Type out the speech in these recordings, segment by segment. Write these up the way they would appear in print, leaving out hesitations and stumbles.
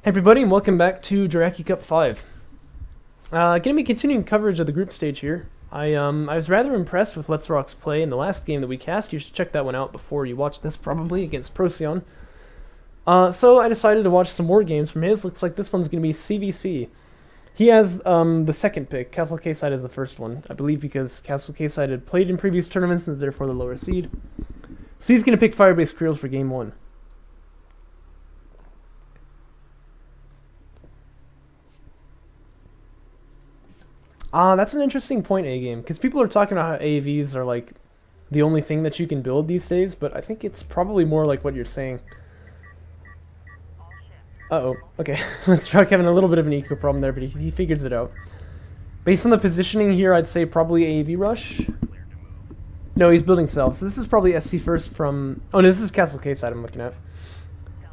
Everybody, and welcome back to Jaraci Cup 5. Gonna be continuing coverage of the group stage here. I was rather impressed with letsrock's play in the last game that we cast. You should check that one out before you watch this, probably, against Procyon. So I decided to watch some more games from his. Looks like this one's gonna be CVC. He has the second pick. CastleKSide is the first one, I believe, because CastleKSide had played in previous tournaments and is therefore the lower seed. So he's gonna pick Firebase Creels for game 1. That's an interesting point, A-game, because people are talking about how AAVs are, like, the only thing that you can build these days, but I think it's probably more like what you're saying. Uh-oh, okay. letsrock having a little bit of an eco problem there, but he figures it out. Based on the positioning here, I'd say probably AAV rush. No, he's building self, so this is probably SC first from... Oh, no, this is CastleKSide I'm looking at.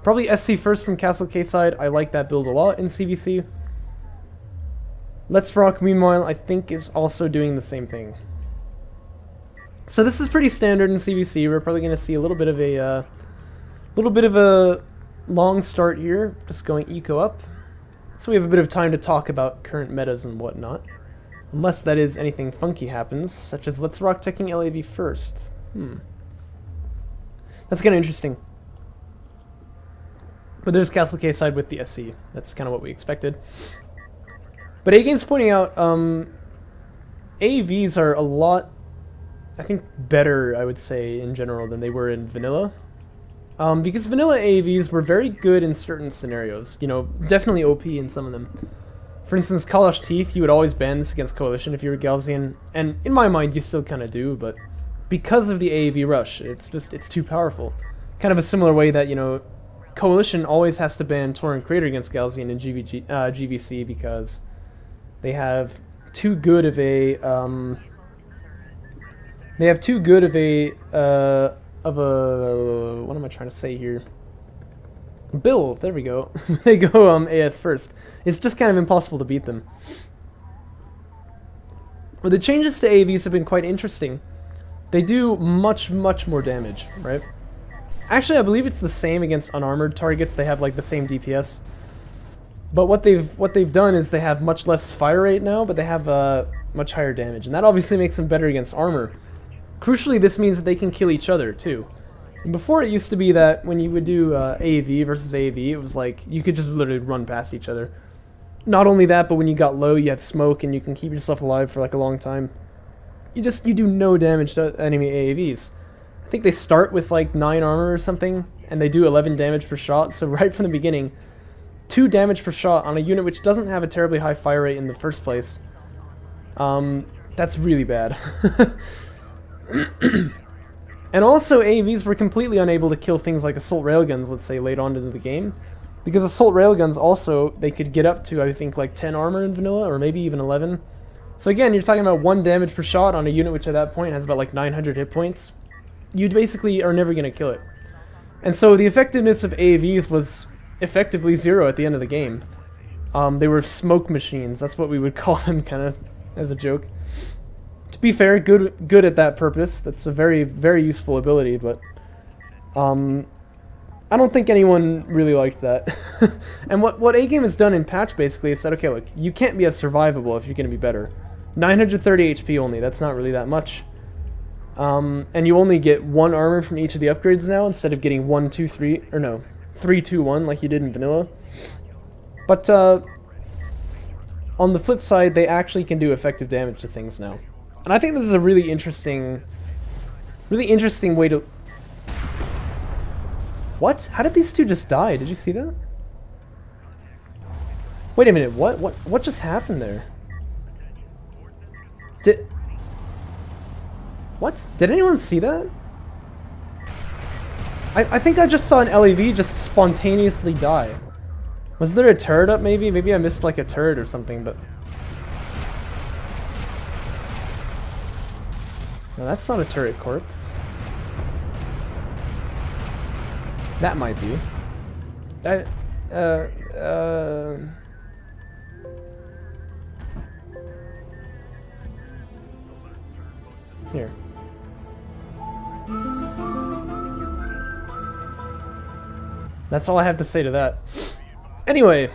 Probably SC first from CastleKSide. I like that build a lot in CVC. letsrock, meanwhile, I think is also doing the same thing. So this is pretty standard in CVC. We're probably going to see a little bit of a long start here, just going eco up. So we have a bit of time to talk about current metas and whatnot. Unless that is anything funky happens, such as letsrock taking LAV first. That's kind of interesting. But there's CastleKSide with the SC. That's kind of what we expected. But A-game's pointing out, AAVs are a lot, I think, better, I would say, in general, than they were in vanilla. Because vanilla AAVs were very good in certain scenarios. You know, definitely OP in some of them. For instance, Kalash Teeth, you would always ban this against Coalition if you were Gaussian. And in my mind, you still kind of do, but because of the AAV rush, it's too powerful. Kind of a similar way that, you know, Coalition always has to ban Torrent Creator against Gaussian in GVC because they have too good of a what am I trying to say here? Build, there we go. They go AS first. It's just kind of impossible to beat them. But the changes to AVs have been quite interesting. They do much more damage, right? Actually, I believe it's the same against unarmored targets. They have like the same DPS. But what they've done is they have much less fire rate now, but they have much higher damage, and that obviously makes them better against armor. Crucially, this means that they can kill each other too. And before, it used to be that when you would do AAV versus AAV, it was like you could just literally run past each other. Not only that, but when you got low, you had smoke, and you can keep yourself alive for like a long time. You do no damage to enemy AAVs. I think they start with like 9 armor or something, and they do 11 damage per shot. So right from the beginning, 2 damage per shot on a unit which doesn't have a terribly high fire rate in the first place. That's really bad. And also, AAVs were completely unable to kill things like assault railguns, let's say, late on into the game. Because assault railguns also, they could get up to, I think, like 10 armor in vanilla, or maybe even 11. So again, you're talking about 1 damage per shot on a unit which at that point has about like 900 hit points. You basically are never going to kill it. And so the effectiveness of AAVs was effectively 0 at the end of the game. They were smoke machines. That's what we would call them, kind of as a joke. To be fair, good at that purpose. That's a very useful ability, but I don't think anyone really liked that. And what A-game has done in patch basically is said, okay, look, you can't be as survivable if you're going to be better. 930 HP only. That's not really that much. And you only get 1 armor from each of the upgrades now instead of getting 1, 2, 3, or no, 3, 2, 1 like you did in vanilla. But on the flip side, they actually can do effective damage to things now. And I think this is a really interesting way to... What? How did these two just die? Did you see that? Wait a minute, what just happened there? What? Did anyone see that? I think I just saw an LAV just spontaneously die. Was there a turret up maybe? Maybe I missed like a turret or something, but... No, that's not a turret corpse. That might be. Here. That's all I have to say to that. Anyway,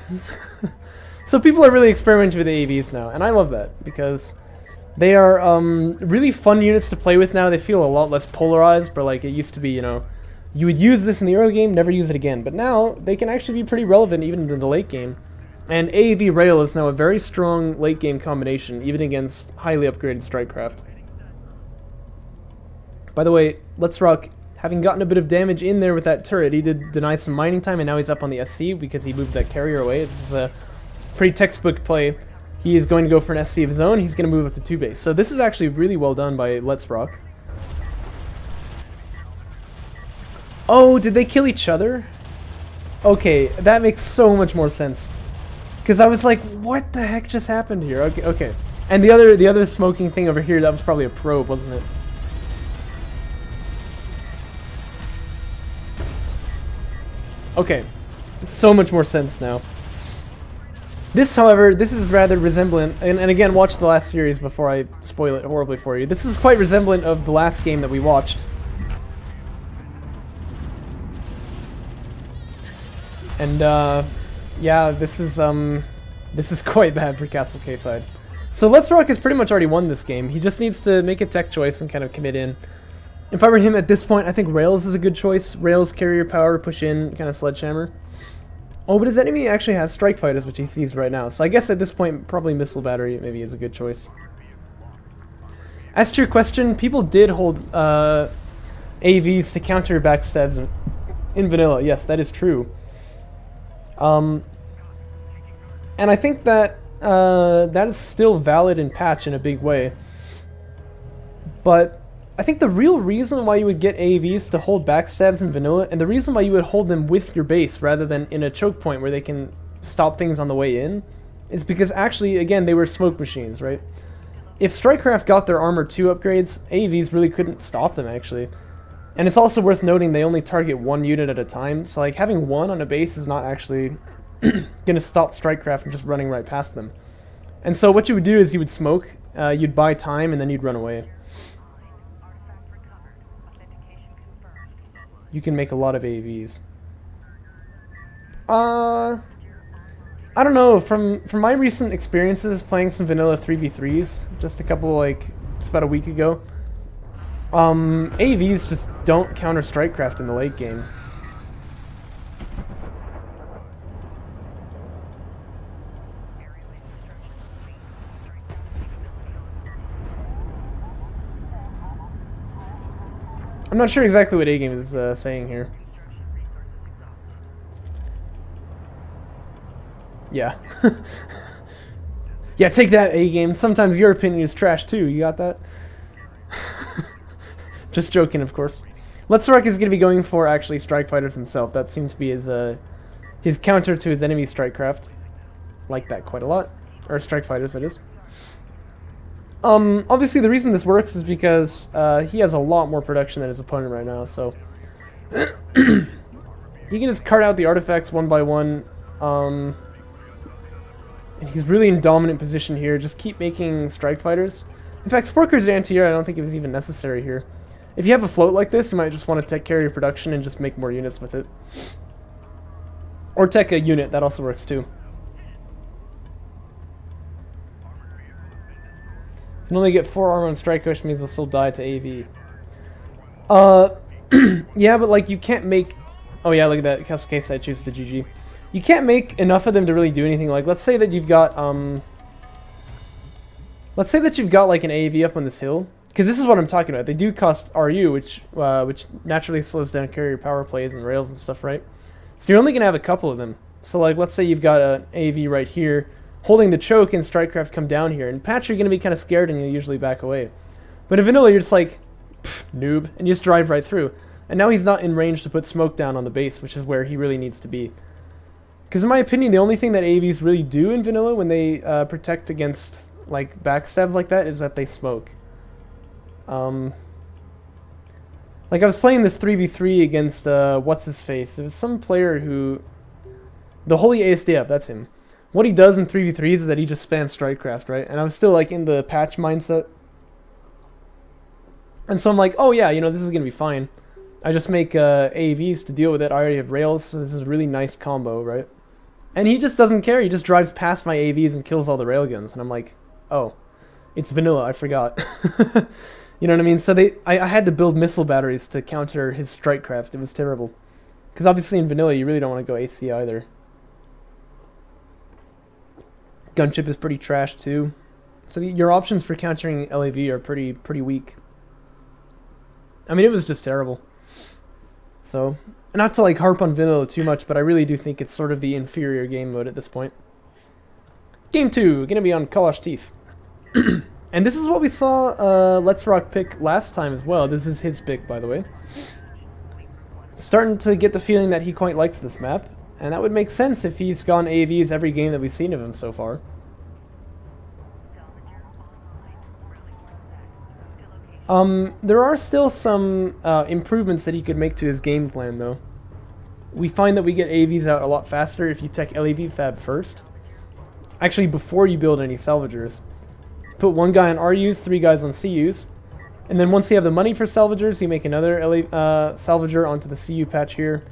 so people are really experimenting with the AVs now, and I love that because they are really fun units to play with now. They feel a lot less polarized, but like it used to be, you know, you would use this in the early game, never use it again. But now they can actually be pretty relevant even in the late game. And AAV Rail is now a very strong late game combination, even against highly upgraded Strikecraft. By the way, letsrock, having gotten a bit of damage in there with that turret, he did deny some mining time, and now he's up on the SC because he moved that carrier away. This is a pretty textbook play. He is going to go for an SC of his own. He's going to move up to 2 base. So this is actually really well done by letsrock. Oh, did they kill each other? Okay, that makes so much more sense. Because I was like, what the heck just happened here? Okay, okay. And the other smoking thing over here, that was probably a probe, wasn't it? Okay, so much more sense now. This, however, this is rather resemblant, and again, watch the last series before I spoil it horribly for you. This is quite resemblant of the last game that we watched. And, yeah, this is quite bad for CastleKSide. So letsrock has pretty much already won this game. He just needs to make a tech choice and kind of commit in. If I were him at this point, I think Rails is a good choice. Rails, carrier power, push in, kind of sledgehammer. Oh, but his enemy actually has strike fighters, which he sees right now. So I guess at this point, probably missile battery maybe is a good choice. As to your question, people did hold AVs to counter backstabs in vanilla. Yes, that is true. And I think that that is still valid in patch in a big way. But I think the real reason why you would get AVs to hold backstabs in vanilla, and the reason why you would hold them with your base rather than in a choke point where they can stop things on the way in, is because actually, again, they were smoke machines, right? If Strikecraft got their Armor 2 upgrades, AVs really couldn't stop them, actually. And it's also worth noting they only target one unit at a time, so like having one on a base is not actually gonna stop Strikecraft from just running right past them. And so what you would do is you would smoke, you'd buy time, and then you'd run away. You can make a lot of AVs. I don't know, from my recent experiences playing some vanilla 3v3s, just about a week ago, AVs just don't counter Strikecraft in the late game. I'm not sure exactly what A-Game is saying here. Yeah. Yeah, take that, A-Game. Sometimes your opinion is trash too. You got that? Just joking, of course. letsrock is going to be going for actually Strike Fighters himself. That seems to be his counter to his enemy Strikecraft. Like that quite a lot. Or Strike Fighters, that is. Obviously the reason this works is because he has a lot more production than his opponent right now, so he can just cart out the artifacts one by one, and he's really in dominant position here. Just keep making Strike Fighters. In fact, Sporker's anti-air I don't think it was even necessary here. If you have a float like this, you might just want to tech carrier production and just make more units with it. Or tech a unit, that also works too. You can only get 4 armor on Strike, which means they'll still die to AV. Yeah, but like you can't make... Oh yeah, look at that. CastleKSide chooses to GG. You can't make enough of them to really do anything. Like, let's say that you've got... Let's say that you've got like an AV up on this hill. Because this is what I'm talking about. They do cost RU, which naturally slows down carrier power plays and rails and stuff, right? So you're only going to have a couple of them. So like, let's say you've got an AV right here, holding the choke, and Strikecraft come down here. In patch, you're going to be kind of scared and you usually back away. But in vanilla, you're just like, noob, and you just drive right through. And now he's not in range to put smoke down on the base, which is where he really needs to be. Because in my opinion, the only thing that AVs really do in vanilla when they protect against like backstabs like that is that they smoke. Like I was playing this 3v3 against what's-his-face. It was some player who... The Holy ASDF, that's him. What he does in 3v3s is that he just spams Strikecraft, right? And I was still like in the patch mindset. And so I'm like, oh yeah, you know, this is going to be fine. I just make AVs to deal with it. I already have rails, so this is a really nice combo, right? And he just doesn't care. He just drives past my AVs and kills all the railguns. And I'm like, oh, it's vanilla. I forgot. You know what I mean? So I had to build missile batteries to counter his strike craft. It was terrible. Because obviously in vanilla, you really don't want to go AC either. Gunship is pretty trash too. So your options for countering LAV are pretty weak. I mean, it was just terrible. So, not to like harp on vanilla too much, but I really do think it's sort of the inferior game mode at this point. Game 2, gonna be on Kalash Teeth. And this is what we saw letsrock pick last time as well. This is his pick, by the way. Starting to get the feeling that he quite likes this map. And that would make sense if he's gone AVs every game that we've seen of him so far. There are still some improvements that he could make to his game plan, though. We find that we get AVs out a lot faster if you tech LAV fab first. Actually, before you build any salvagers. Put one guy on RUs, 3 guys on CUs. And then once you have the money for salvagers, you make another salvager onto the CU patch here.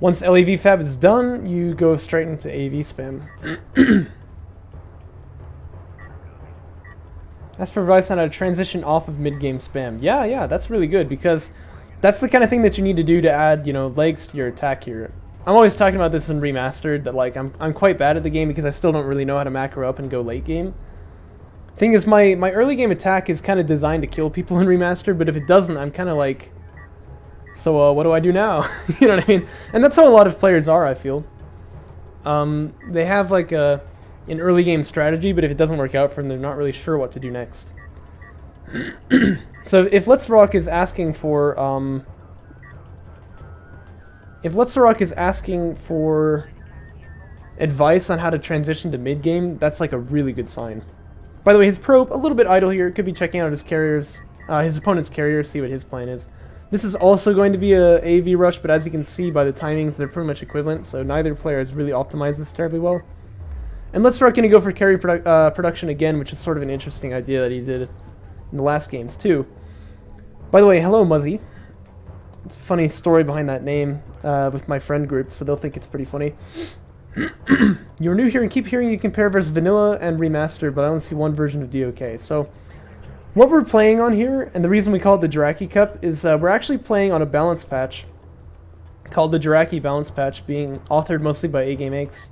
Once LAV fab is done, you go straight into AV spam. As for advice on how to transition off of mid-game spam. Yeah, that's really good, because that's the kind of thing that you need to do to add, you know, legs to your attack here. I'm always talking about this in Remastered, that like I'm quite bad at the game because I still don't really know how to macro up and go late game. Thing is, my early game attack is kind of designed to kill people in Remastered, but if it doesn't, I'm kind of like, so what do I do now? You know what I mean? And that's how a lot of players are, I feel. They have like an early game strategy, but if it doesn't work out for them, they're not really sure what to do next. So if letsrock is asking for advice on how to transition to mid game, that's like a really good sign. By the way, his probe a little bit idle here. Could be checking out his carriers, his opponent's carriers, see what his plan is. This is also going to be a AV rush, but as you can see by the timings, they're pretty much equivalent. So neither player has really optimized this terribly well. And letsrock going to go for carry production again, which is sort of an interesting idea that he did in the last games too. By the way, hello Muzzy. It's a funny story behind that name with my friend group, so they'll think it's pretty funny. You're new here and keep hearing you compare versus vanilla and remastered, but I only see one version of DOK. So what we're playing on here, and the reason we call it the Jaraci Cup, is we're actually playing on a balance patch called the Jaraci balance patch, being authored mostly by AGameX.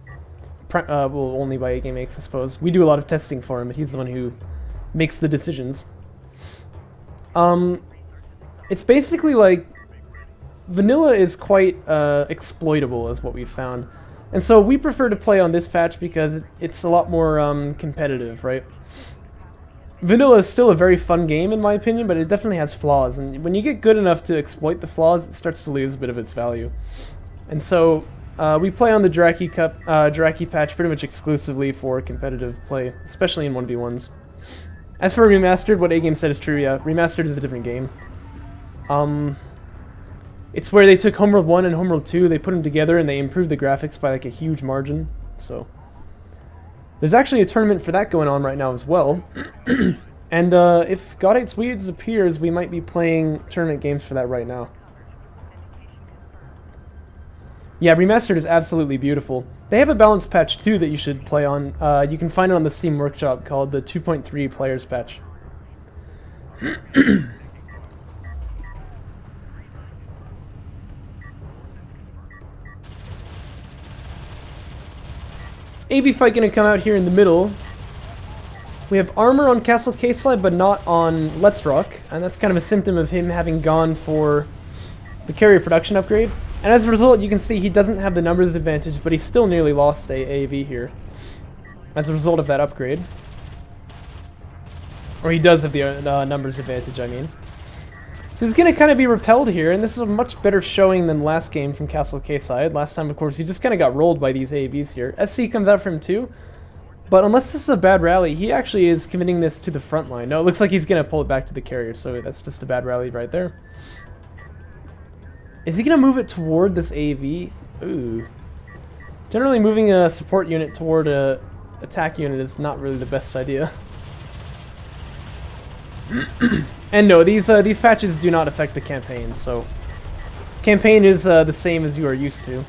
Well, only by AGameX, I suppose. We do a lot of testing for him, but he's the one who makes the decisions. It's basically like vanilla is quite exploitable, is what we've found. And so we prefer to play on this patch because it's a lot more competitive, right? Vanilla is still a very fun game in my opinion, but it definitely has flaws. And when you get good enough to exploit the flaws, it starts to lose a bit of its value. And so we play on the Jaraci Cup, Jaraci patch pretty much exclusively for competitive play, especially in 1v1s. As for Remastered, what A-Game said is true, yeah. Remastered is a different game. It's where they took Homeworld 1 and Homeworld 2, they put them together, and they improved the graphics by like a huge margin. So there's actually a tournament for that going on right now as well. And if God Hates Weeds appears, we might be playing tournament games for that right now. Yeah, Remastered is absolutely beautiful. They have a balance patch too that you should play on. You can find it on the Steam Workshop called the 2.3 Players Patch. AV fight gonna come out here in the middle. We have armor on CastleKSide, but not on letsrock, and that's kind of a symptom of him having gone for the carrier production upgrade. And as a result, you can see he doesn't have the numbers advantage, but he still nearly lost a AV here as a result of that upgrade. Or he does have the numbers advantage, I mean. So he's going to kind of be repelled here, and this is a much better showing than last game from CastleKSide. Last time, of course, he just kind of got rolled by these AVs here. SC comes out for him too, but unless this is a bad rally, he actually is committing this to the front line. No, it looks like he's going to pull it back to the carrier, so that's just a bad rally right there. Is he going to move it toward this AV? Ooh. Generally, moving a support unit toward a attack unit is not really the best idea. And no, these patches do not affect the campaign, so campaign is the same as you are used to.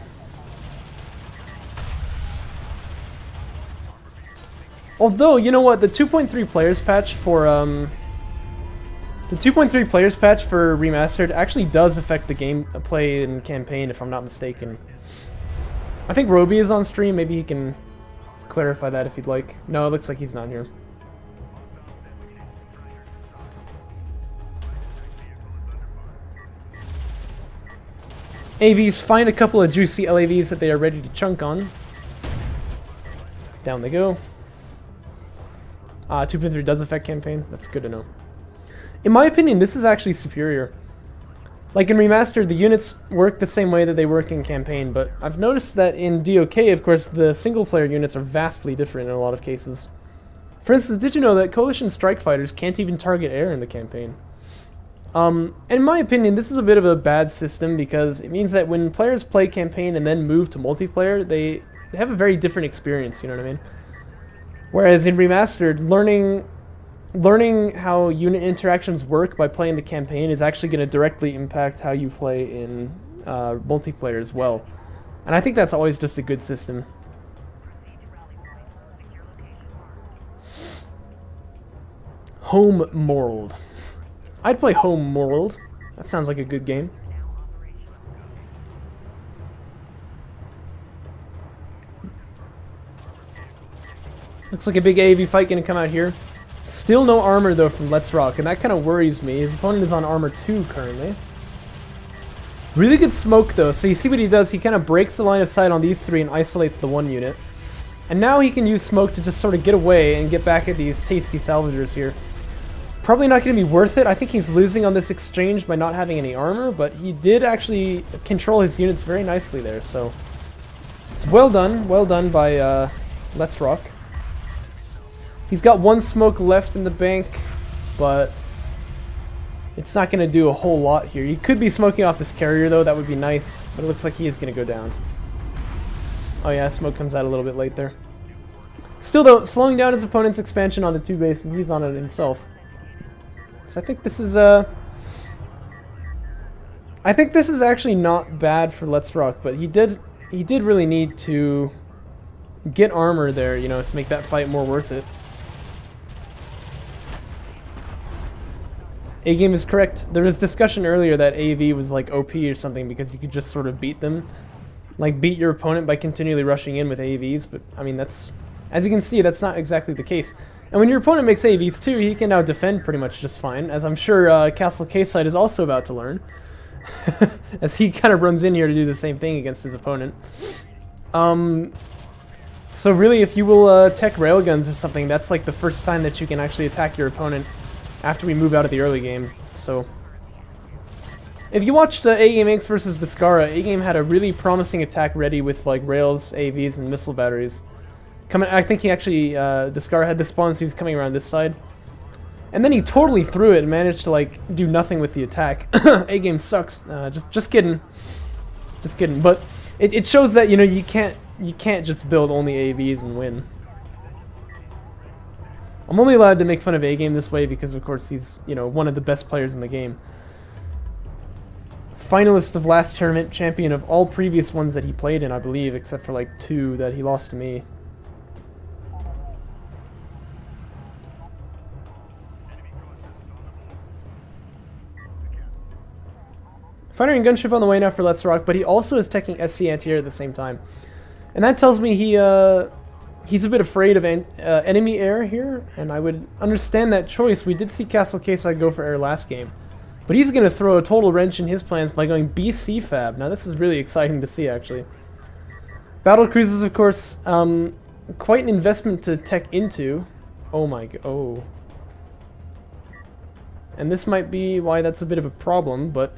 Although, you know what, the 2.3 players patch for the 2.3 players patch for Remastered actually does affect the gameplay and campaign, if I'm not mistaken. I think Roby is on stream. Maybe he can clarify that if you'd like. No, it looks like he's not here. AVs find a couple of juicy LAVs that they are ready to chunk on. Down they go. 2.3 does affect campaign. That's good to know. In my opinion, this is actually superior. Like in Remastered, the units work the same way that they work in campaign, but I've noticed that in DOK, of course, the single-player units are vastly different in a lot of cases. For instance, did you know that Coalition Strike Fighters can't even target air in the campaign? In my opinion, this is a bit of a bad system because it means that when players play campaign and then move to multiplayer, they have a very different experience, you know what I mean? Whereas in Remastered, learning how unit interactions work by playing the campaign is actually going to directly impact how you play in multiplayer as well. And I think that's always just a good system. Home World. I'd play Home World. That sounds like a good game. Looks like a big AAV fight going to come out here. Still no armor though from letsrock, and that kind of worries me. His opponent is on armor 2 currently. Really good smoke though, so you see what he does, he kind of breaks the line of sight on these three and isolates the one unit. And now he can use smoke to just sort of get away and get back at these tasty salvagers here. Probably not going to be worth it. I think he's losing on this exchange by not having any armor, but he did actually control his units very nicely there, so it's well done by letsrock. He's got one smoke left in the bank, but it's not going to do a whole lot here. He could be smoking off this carrier though, that would be nice, but it looks like he is going to go down. Oh yeah, smoke comes out a little bit late there. Still though, slowing down his opponent's expansion onto 2 base, and he's on it himself. So I think this is actually not bad for letsrock, but he did really need to get armor there, you know, to make that fight more worth it. A-game is correct. There was discussion earlier that AV was like OP or something because you could just sort of beat them. Like beat your opponent by continually rushing in with AVs, but I mean that's, as you can see, that's not exactly the case. And when your opponent makes AVs too, he can now defend pretty much just fine, as I'm sure CastleKSide is also about to learn. As he kind of runs in here to do the same thing against his opponent. So really, if you will tech railguns or something, that's like the first time that you can actually attack your opponent after we move out of the early game. So if you watched A-Game Inks versus Discara, A-Game had a really promising attack ready with like rails, AVs, and missile batteries. I think he actually, Discara had the spawn, so he was coming around this side. And then he totally threw it and managed to like do nothing with the attack. A-Game sucks. Just kidding. Just kidding. But it shows that, you know, you can't just build only AVs and win. I'm only allowed to make fun of A-Game this way because, of course, he's, you know, one of the best players in the game. Finalist of last tournament, champion of all previous ones that he played in, I believe, except for like 2 that he lost to me. Fighter and gunship on the way now for letsrock, but he also is teching SC anti-air at the same time. And that tells me he's a bit afraid of enemy air here, and I would understand that choice. We did see CastleKSide go for air last game. But he's going to throw a total wrench in his plans by going BC Fab. Now this is really exciting to see, actually. Battle cruisers, of course, quite an investment to tech into. Oh my god, oh. And this might be why that's a bit of a problem, but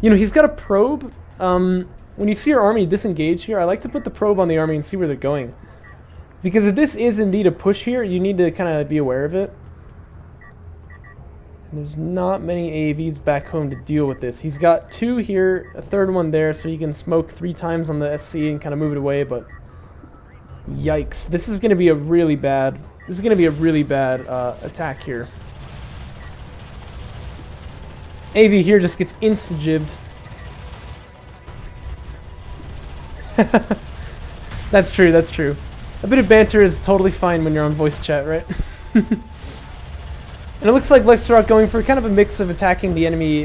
you know, he's got a probe. When you see your army disengage here, I like to put the probe on the army and see where they're going. Because if this is indeed a push here, you need to kind of be aware of it. And there's not many AAVs back home to deal with this. He's got 2 here, a 3rd one there, so he can smoke 3 times on the SC and kind of move it away, but yikes. This is going to be a really bad, attack here. AV here just gets insta-jibbed. That's true, that's true. A bit of banter is totally fine when you're on voice chat, right? And it looks like letsrock going for kind of a mix of attacking the enemy,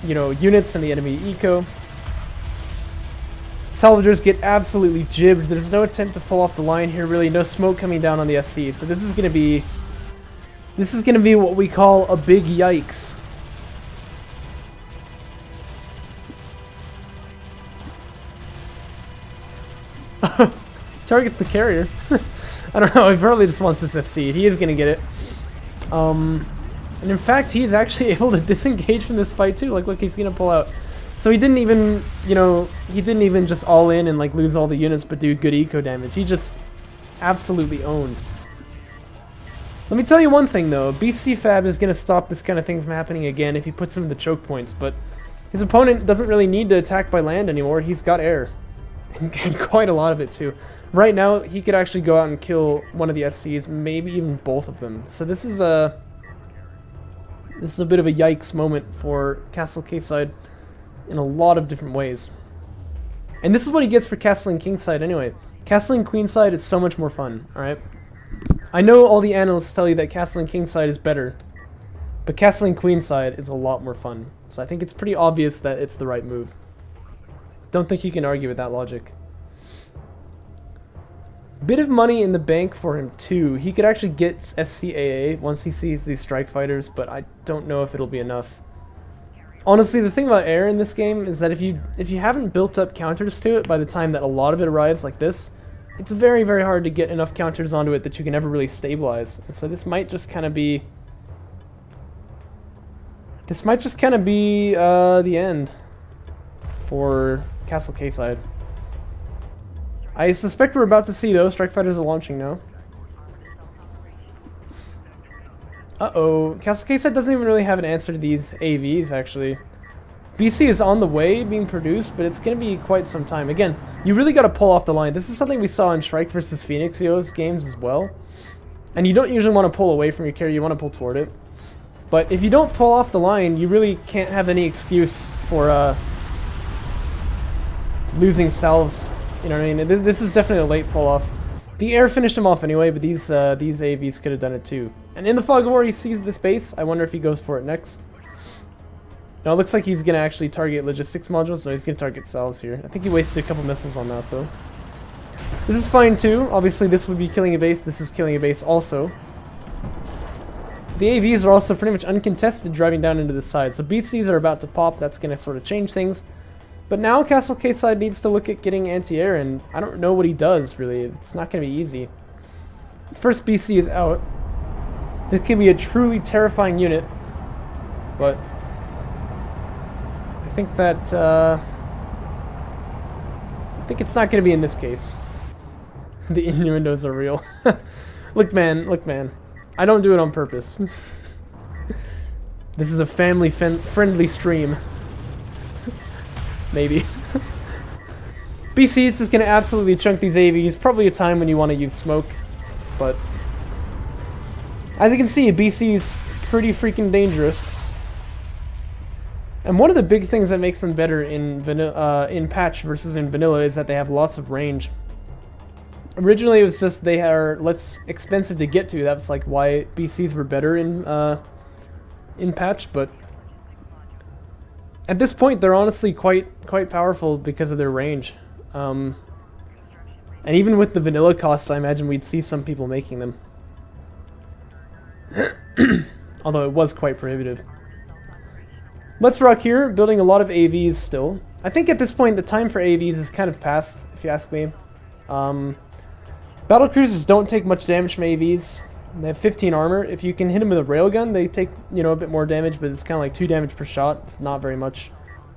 you know, units and the enemy eco. Salvagers get absolutely jibbed. There's no attempt to pull off the line here, really. No smoke coming down on the SC. So this is gonna be what we call a big yikes. Targets the carrier. I don't know, he probably just wants this SC. He is gonna get it. And in fact, he is actually able to disengage from this fight too. Like, look, he's gonna pull out. So he didn't even, you know, he didn't even just all in and like lose all the units, but do good eco damage. He just absolutely owned. Let me tell you one thing though, BC Fab is gonna stop this kind of thing from happening again if he puts him in the choke points, but his opponent doesn't really need to attack by land anymore. He's got air. And quite a lot of it too. Right now, he could actually go out and kill one of the SCs, maybe even both of them. So this is a bit of a yikes moment for CastleKSide in a lot of different ways. And this is what he gets for CastleKSide anyway. CastleKSide is so much more fun, alright? I know all the analysts tell you that CastleKSide is better, but CastleKSide is a lot more fun. So I think it's pretty obvious that it's the right move. Don't think you can argue with that logic. Bit of money in the bank for him too. He could actually get SCAA once he sees these strike fighters, but I don't know if it'll be enough. Honestly, the thing about air in this game is that if you haven't built up counters to it by the time that a lot of it arrives like this, it's very, very hard to get enough counters onto it that you can ever really stabilize. And so this might just kind of be... This might just kind of be the end for CastleKSide. I suspect we're about to see those strike fighters are launching now. Uh-oh, CastleKSide doesn't even really have an answer to these AVs, actually. BC is on the way, being produced, but it's going to be quite some time. Again, you really got to pull off the line. This is something we saw in Shrike vs. Phoenixio's games as well. And you don't usually want to pull away from your carrier, you want to pull toward it. But if you don't pull off the line, you really can't have any excuse for losing salves. You know what I mean? This is definitely a late pull-off. The air finished him off anyway, but these AVs could have done it too. And in the fog of war, he sees this base. I wonder if he goes for it next. No, it looks like he's going to actually target logistics modules. No, he's going to target salves here. I think he wasted a couple missiles on that, though. This is fine, too. Obviously, this would be killing a base. This is killing a base also. The AVs are also pretty much uncontested driving down into the side. So BCs are about to pop. That's going to sort of change things. But now CastleKSide needs to look at getting anti-air, and I don't know what he does, really. It's not going to be easy. First BC is out. This can be a truly terrifying unit, but I think that, I think it's not going to be in this case. The innuendos are real. Look, man. I don't do it on purpose. This is a family-friendly stream. Maybe. BCs is going to absolutely chunk these AVs. Probably a time when you want to use smoke. But as you can see, BC's pretty freaking dangerous. And one of the big things that makes them better in patch versus in vanilla is that they have lots of range. Originally, it was just they are less expensive to get to. That's like why BCs were better in patch, but at this point, they're honestly quite powerful because of their range. And even with the vanilla cost, I imagine we'd see some people making them. Although it was quite prohibitive. letsrock here, building a lot of AVs still. I think at this point, the time for AVs is kind of past, if you ask me. Battlecruisers don't take much damage from AVs. They have 15 armor. If you can hit them with a railgun, they take, you know, a bit more damage, but it's kind of like 2 damage per shot. It's not very much.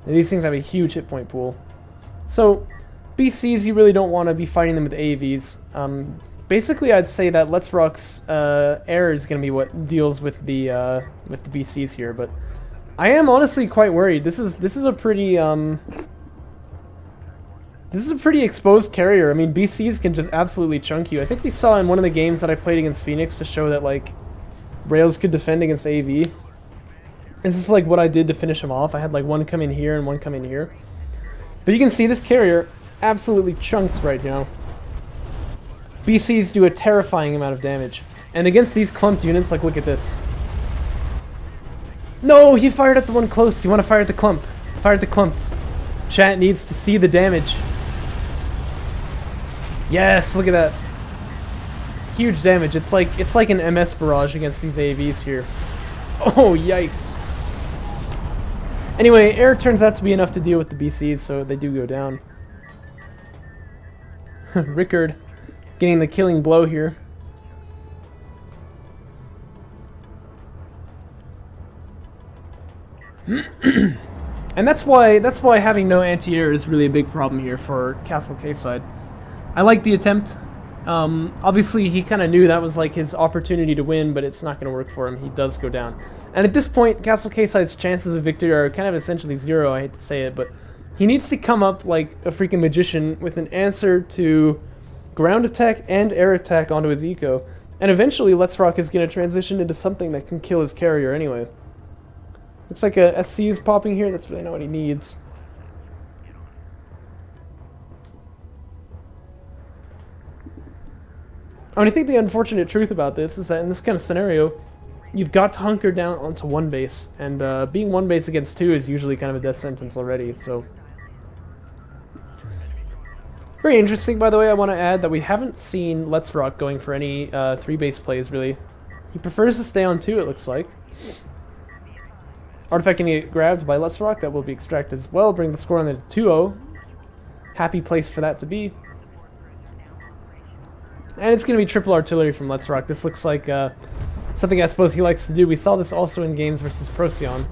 And these things have a huge hit point pool. So, BCs, you really don't want to be fighting them with AVs. Basically, I'd say that letsrock's air is going to be what deals with the BCs here, but I am honestly quite worried. This is a pretty this is a pretty exposed carrier. I mean, BCs can just absolutely chunk you. I think we saw in one of the games that I played against Phoenix to show that, like, Rails could defend against AV. This is, like, what I did to finish him off. I had, like, one come in here and one come in here. But you can see this carrier absolutely chunked right now. BCs do a terrifying amount of damage. And against these clumped units, like, look at this. No, he fired at the one close. You want to fire at the clump. Fire at the clump. Chat needs to see the damage. Yes, look at that. Huge damage. It's like an MS barrage against these AVs here. Oh, yikes. Anyway, air turns out to be enough to deal with the BCs, so they do go down. Rickard getting the killing blow here. And that's why having no anti-air is really a big problem here for CastleKSide. I like the attempt. Obviously, he kind of knew that was like his opportunity to win, but it's not going to work for him. He does go down. And at this point, CastleKSide's chances of victory are kind of essentially zero, I hate to say it, but he needs to come up like a freaking magician with an answer to ground attack and air attack onto his eco. And eventually, letsrock is going to transition into something that can kill his carrier anyway. Looks like a SC is popping here. That's really not what he needs. I mean, I think the unfortunate truth about this is that in this kind of scenario, you've got to hunker down onto one base, and being one base against two is usually kind of a death sentence already, so... Very interesting, by the way. I want to add that we haven't seen letsrock going for any 3-base plays, really. He prefers to stay on 2, it looks like. Artifact can get grabbed by letsrock. That will be extracted as well. Bring the score on the 2-0. Happy place for that to be. And it's going to be triple artillery from letsrock. This looks like something I suppose he likes to do. We saw this also in games versus Procyon.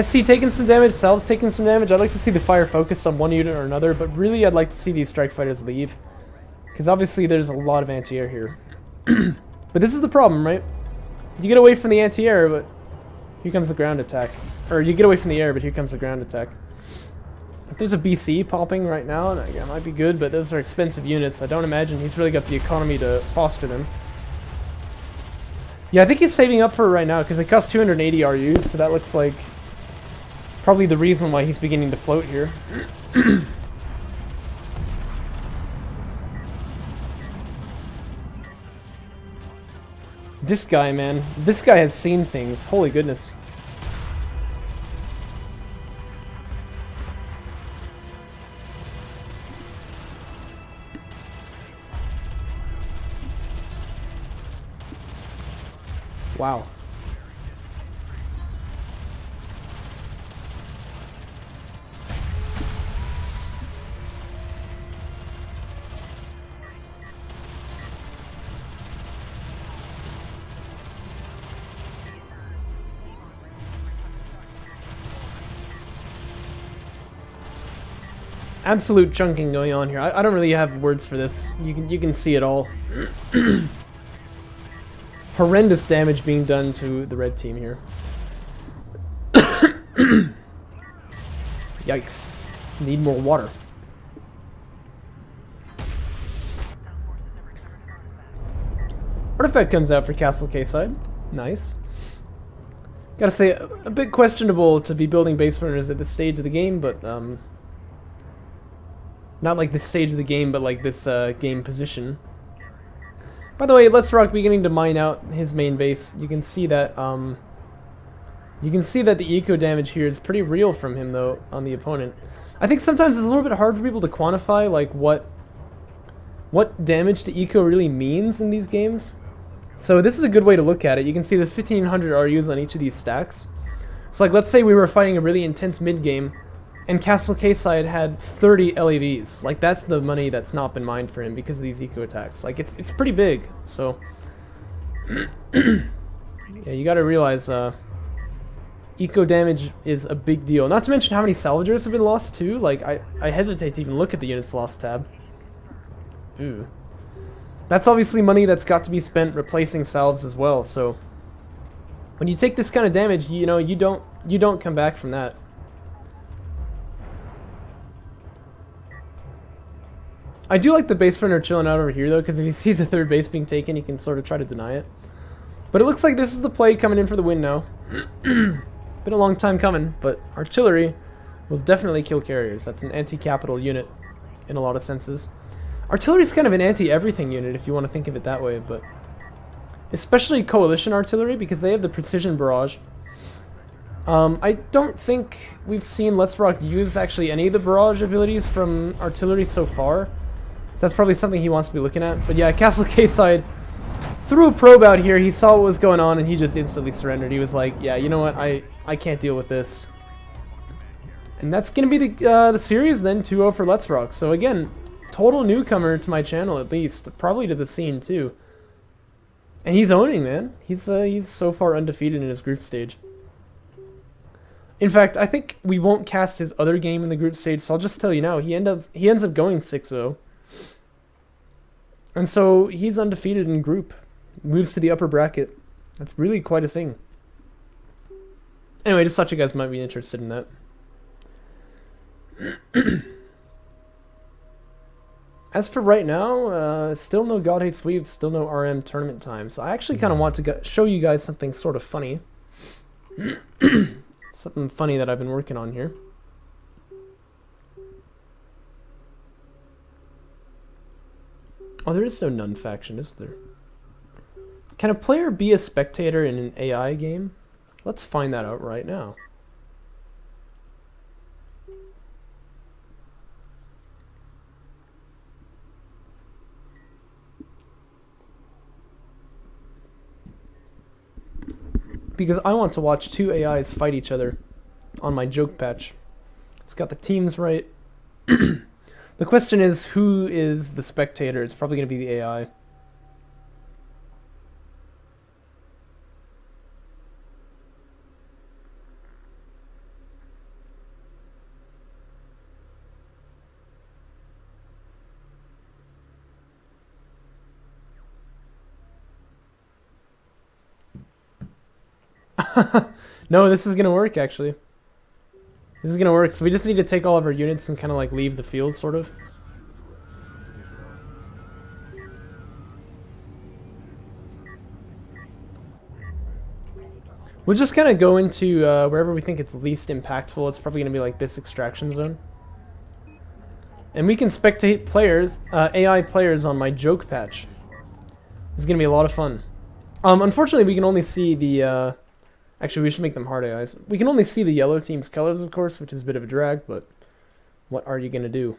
SC taking some damage, Salve's taking some damage. I'd like to see the fire focused on one unit or another, but really I'd like to see these strike fighters leave. Because obviously there's a lot of anti-air here. But this is the problem, right? You get away from the anti-air, but here comes the ground attack. Or you get away from the air, but here comes the ground attack. If there's a BC popping right now, that might be good, but those are expensive units. I don't imagine he's really got the economy to foster them. Yeah, I think he's saving up for it right now, because it costs 280 RUs, so that looks like probably the reason why he's beginning to float here. This guy, man. This guy has seen things. Holy goodness. Wow. Absolute chunking going on here. I don't really have words for this. You can see it all. Horrendous damage being done to the red team here. Yikes. Need more water. Artifact comes out for CastleKSide. Nice. Gotta say, a bit questionable to be building base runners at this stage of the game, but not like this stage of the game, but like this game position. By the way, letsrock beginning to mine out his main base. You can see that the eco damage here is pretty real from him though on the opponent. I think sometimes it's a little bit hard for people to quantify like what damage to eco really means in these games. So this is a good way to look at it. You can see there's 1500 RUs on each of these stacks. So like let's say we were fighting a really intense mid game and CastleKSide had 30 LAVs. Like that's the money that's not been mined for him because of these eco attacks. Like it's pretty big. So yeah, you got to realize eco damage is a big deal. Not to mention how many salvagers have been lost too. Like I hesitate to even look at the units lost tab. Ooh. That's obviously money that's got to be spent replacing salves as well. So when you take this kind of damage, you know, you don't come back from that. I do like the base runner chilling out over here though, because if he sees a third base being taken, he can sort of try to deny it. But it looks like this is the play coming in for the win now. Been a long time coming, but artillery will definitely kill carriers. That's an anti-capital unit in a lot of senses. Artillery's kind of an anti-everything unit if you want to think of it that way, but especially coalition artillery because they have the precision barrage. I don't think we've seen letsrock use actually any of the barrage abilities from artillery so far. So that's probably something he wants to be looking at. But yeah, CastleKSide threw a probe out here. He saw what was going on and he just instantly surrendered. He was like, yeah, you know what? I can't deal with this. And that's going to be the series then, 2-0 for letsrock. So again, total newcomer to my channel at least. Probably to the scene too. And he's owning, man. He's so far undefeated in his group stage. In fact, I think we won't cast his other game in the group stage, so I'll just tell you now, he ends up going 6-0. And so he's undefeated in group. Moves to the upper bracket. That's really quite a thing. Anyway, just thought you guys might be interested in that. As for right now, still no God Hates Weave, still no RM tournament time. So I actually kind of want to show you guys something sort of funny. Something funny that I've been working on here. Oh, there is no Nun faction, is there? Can a player be a spectator in an AI game? Let's find that out right now. Because I want to watch two AIs fight each other on my joke patch. It's got the teams right. The question is, who is the spectator? It's probably going to be the AI. No, this is gonna work actually. This is gonna work. So we just need to take all of our units and kind of like leave the field, sort of. We'll just kind of go into wherever we think it's least impactful. It's probably gonna be like this extraction zone. And we can spectate players, AI players on my joke patch. This is gonna be a lot of fun. Unfortunately, we can only see the. Actually, we should make them hard AIs. We can only see the yellow team's colors, of course, which is a bit of a drag, but what are you going to do?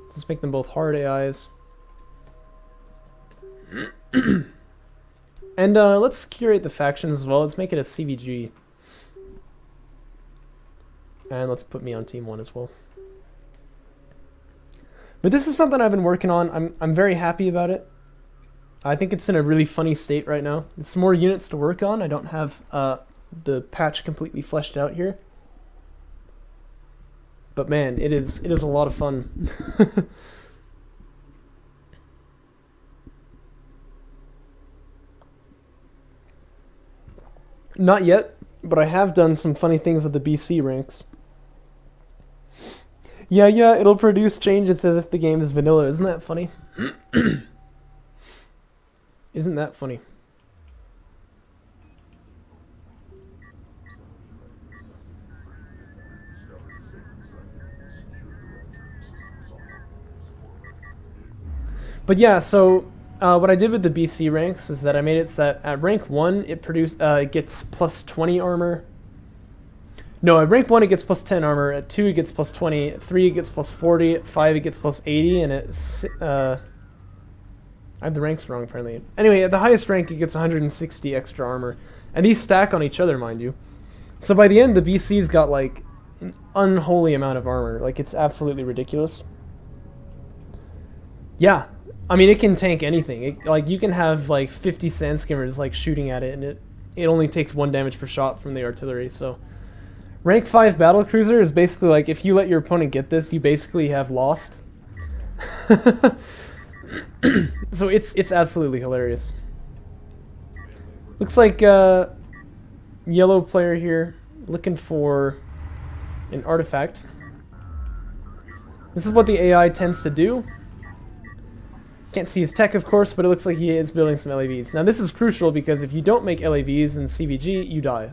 Let's make them both hard AIs. And let's curate the factions as well. Let's make it a CVG. And let's put me on team 1 as well. But this is something I've been working on. I'm very happy about it. I think it's in a really funny state right now. It's more units to work on. I don't have the patch completely fleshed out here. But man, it is a lot of fun. Not yet, but I have done some funny things with the BC ranks. Yeah, it'll produce changes as if the game is vanilla. Isn't that funny? Isn't that funny? But yeah, so what I did with the BC ranks is that I made it so that at rank 1 it gets plus 20 armor. No, at rank 1 it gets plus 10 armor, at 2 it gets plus 20, at 3 it gets plus 40, at 5 it gets plus 80, and at I have the ranks wrong apparently. Anyway, at the highest rank it gets 160 extra armor. And these stack on each other, mind you. So by the end the BC's got like an unholy amount of armor. Like, it's absolutely ridiculous. Yeah. I mean, it can tank anything. Like, you can have like 50 sand skimmers like shooting at it, and it only takes 1 damage per shot from the artillery. So rank 5 battle cruiser is basically like, if you let your opponent get this, you basically have lost. So it's absolutely hilarious. Looks like yellow player here looking for an artifact. This is what the AI tends to do. Can't see his tech, of course, but it looks like he is building some LAVs. Now, this is crucial because if you don't make LAVs in CVG, you die.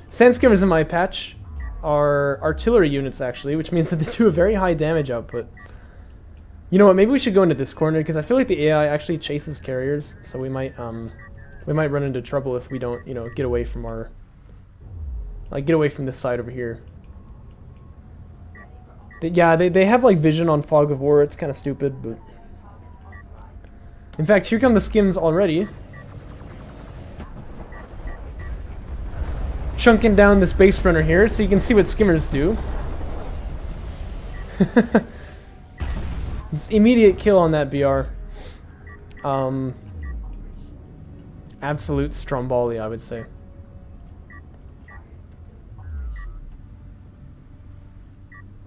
Sand skimmers in my patch are artillery units, actually, which means that they do a very high damage output. You know what? Maybe we should go into this corner because I feel like the AI actually chases carriers, so we might run into trouble if we don't, you know, get away from our, like, get away from this side over here. Yeah, they have like vision on Fog of War. It's kind of stupid, but. In fact, here come the skims already. Chunking down this base runner here, so you can see what skimmers do. Just immediate kill on that BR. Absolute Stromboli, I would say.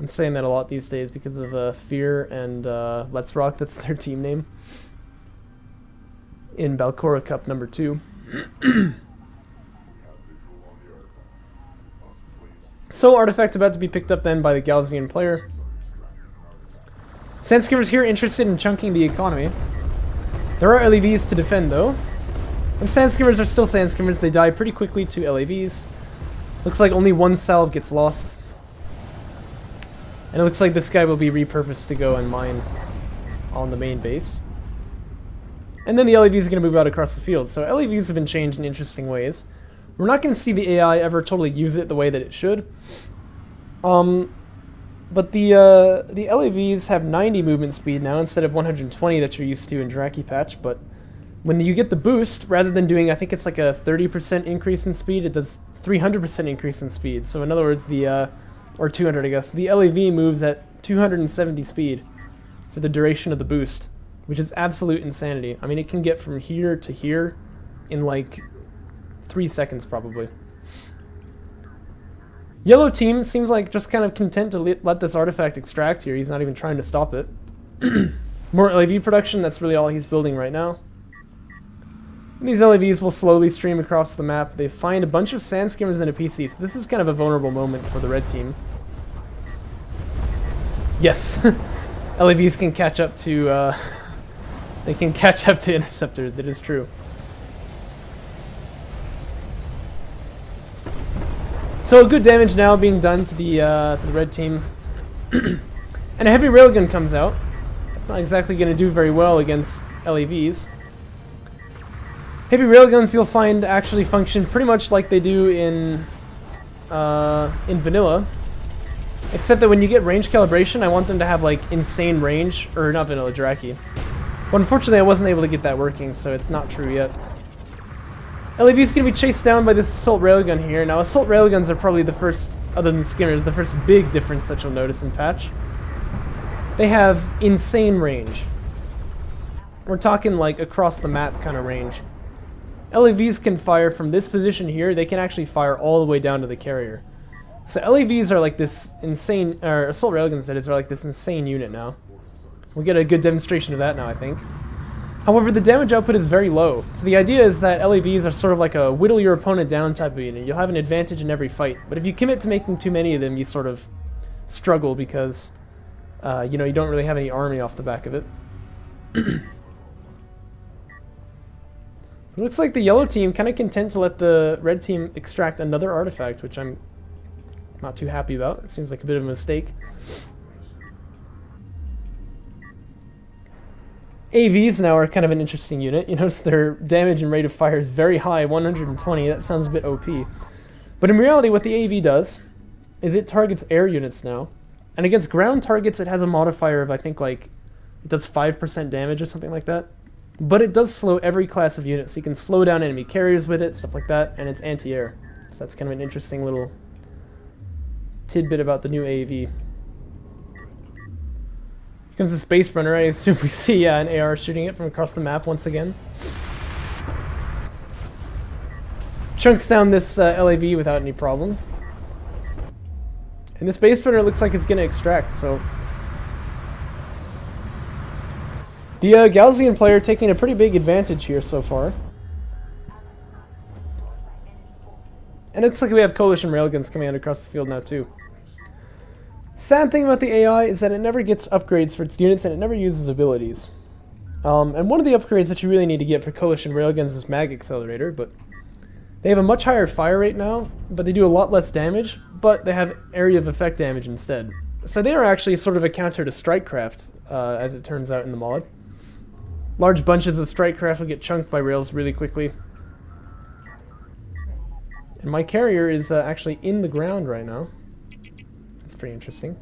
I'm saying that a lot these days because of Fear and letsrock. That's their team name. In Balcora Cup number 2. So, artifact about to be picked up then by the Galzian player. Sand skimmers here interested in chunking the economy. There are LAVs to defend though. And sand skimmers are still sand skimmers. They die pretty quickly to LAVs. Looks like only one salve gets lost. And it looks like this guy will be repurposed to go and mine on the main base. And then the LAVs are going to move out across the field. So LAVs have been changed in interesting ways. We're not going to see the AI ever totally use it the way that it should. But the LAVs have 90 movement speed now instead of 120 that you're used to in Jaraci patch. But when you get the boost, rather than doing, I think it's like a 30% increase in speed, it does 300% increase in speed. So in other words, or 200 I guess, the LAV moves at 270 speed for the duration of the boost, which is absolute insanity. I mean, it can get from here to here in like 3 seconds probably. Yellow team seems like just kind of content to let this artifact extract here. He's not even trying to stop it. More LAV production, that's really all he's building right now. And these LAVs will slowly stream across the map. They find a bunch of sand skimmers and a PC, so this is kind of a vulnerable moment for the red team. Yes, LAVs can catch up to, they can catch up to interceptors, it is true. So good damage now being done to the red team. And a heavy railgun comes out. That's not exactly going to do very well against LAVs. Heavy railguns you'll find actually function pretty much like they do in vanilla. Except that when you get range calibration, I want them to have like insane range, or not vanilla, Jaraci. But unfortunately I wasn't able to get that working, so it's not true yet. LAV is going to be chased down by this assault railgun here. Now, assault railguns are probably the first, other than skimmers, the first big difference that you'll notice in patch. They have insane range. We're talking like across the map kind of range. LAVs can fire from this position here. They can actually fire all the way down to the carrier. So LAVs are like this insane, or assault railguns that is, are like this insane unit now. We'll get a good demonstration of that now, I think. However, the damage output is very low, so the idea is that LAVs are sort of like a whittle your opponent down type of unit. You'll have an advantage in every fight, but if you commit to making too many of them, you sort of struggle because, you know, you don't really have any army off the back of it. It looks like the yellow team kind of content to let the red team extract another artifact, which I'm not too happy about. It seems like a bit of a mistake. AVs now are kind of an interesting unit. You notice their damage and rate of fire is very high, 120. That sounds a bit OP. But in reality, what the AV does is it targets air units now. And against ground targets, it has a modifier of, I think, like, it does 5% damage or something like that. But it does slow every class of unit, so you can slow down enemy carriers with it, stuff like that, and it's anti-air. So that's kind of an interesting little tidbit about the new AV. Here comes the space runner. I assume we see an AR shooting it from across the map once again. Chunks down this LAV without any problem. And this base runner looks like it's going to extract, so... The Galzian player taking a pretty big advantage here so far. And it looks like we have coalition railguns coming out across the field now too. sad thing about the AI is that it never gets upgrades for its units and it never uses abilities. And one of the upgrades that you really need to get for Coalition Railguns is Mag Accelerator, but they have a much higher fire rate now, but they do a lot less damage, but they have area of effect damage instead. So they are actually sort of a counter to Strikecraft, as it turns out in the mod. Large bunches of Strikecraft will get chunked by rails really quickly. And my carrier is actually in the ground right now. That's pretty interesting.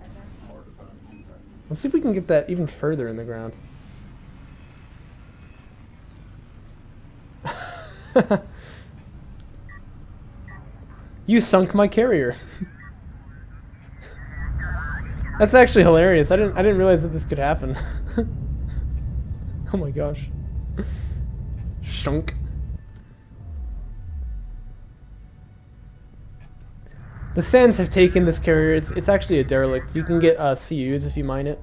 Let's see if we can get that even further in the ground. You sunk my carrier. That's actually hilarious. I didn't realize that this could happen. Oh my gosh. Shunk. The Sands have taken this carrier. It's actually a derelict. You can get CUs if you mine it.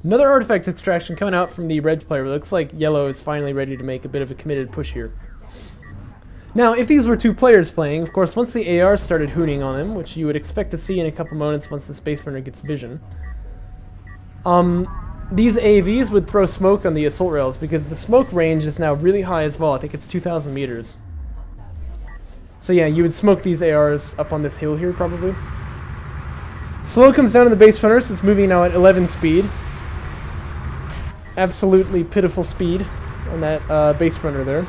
Another artifact extraction coming out from the red player. It looks like yellow is finally ready to make a bit of a committed push here. Now, if these were two players playing, of course, once the AR started hooning on him, which you would expect to see in a couple moments once the Space Burner gets vision, these AVs would throw smoke on the assault rails because the smoke range is now really high as well. I think it's 2,000 meters. So yeah, you would smoke these ARs up on this hill here, probably. Slow comes down to the base runners. It's moving now at 11 speed. Absolutely pitiful speed on that base runner there.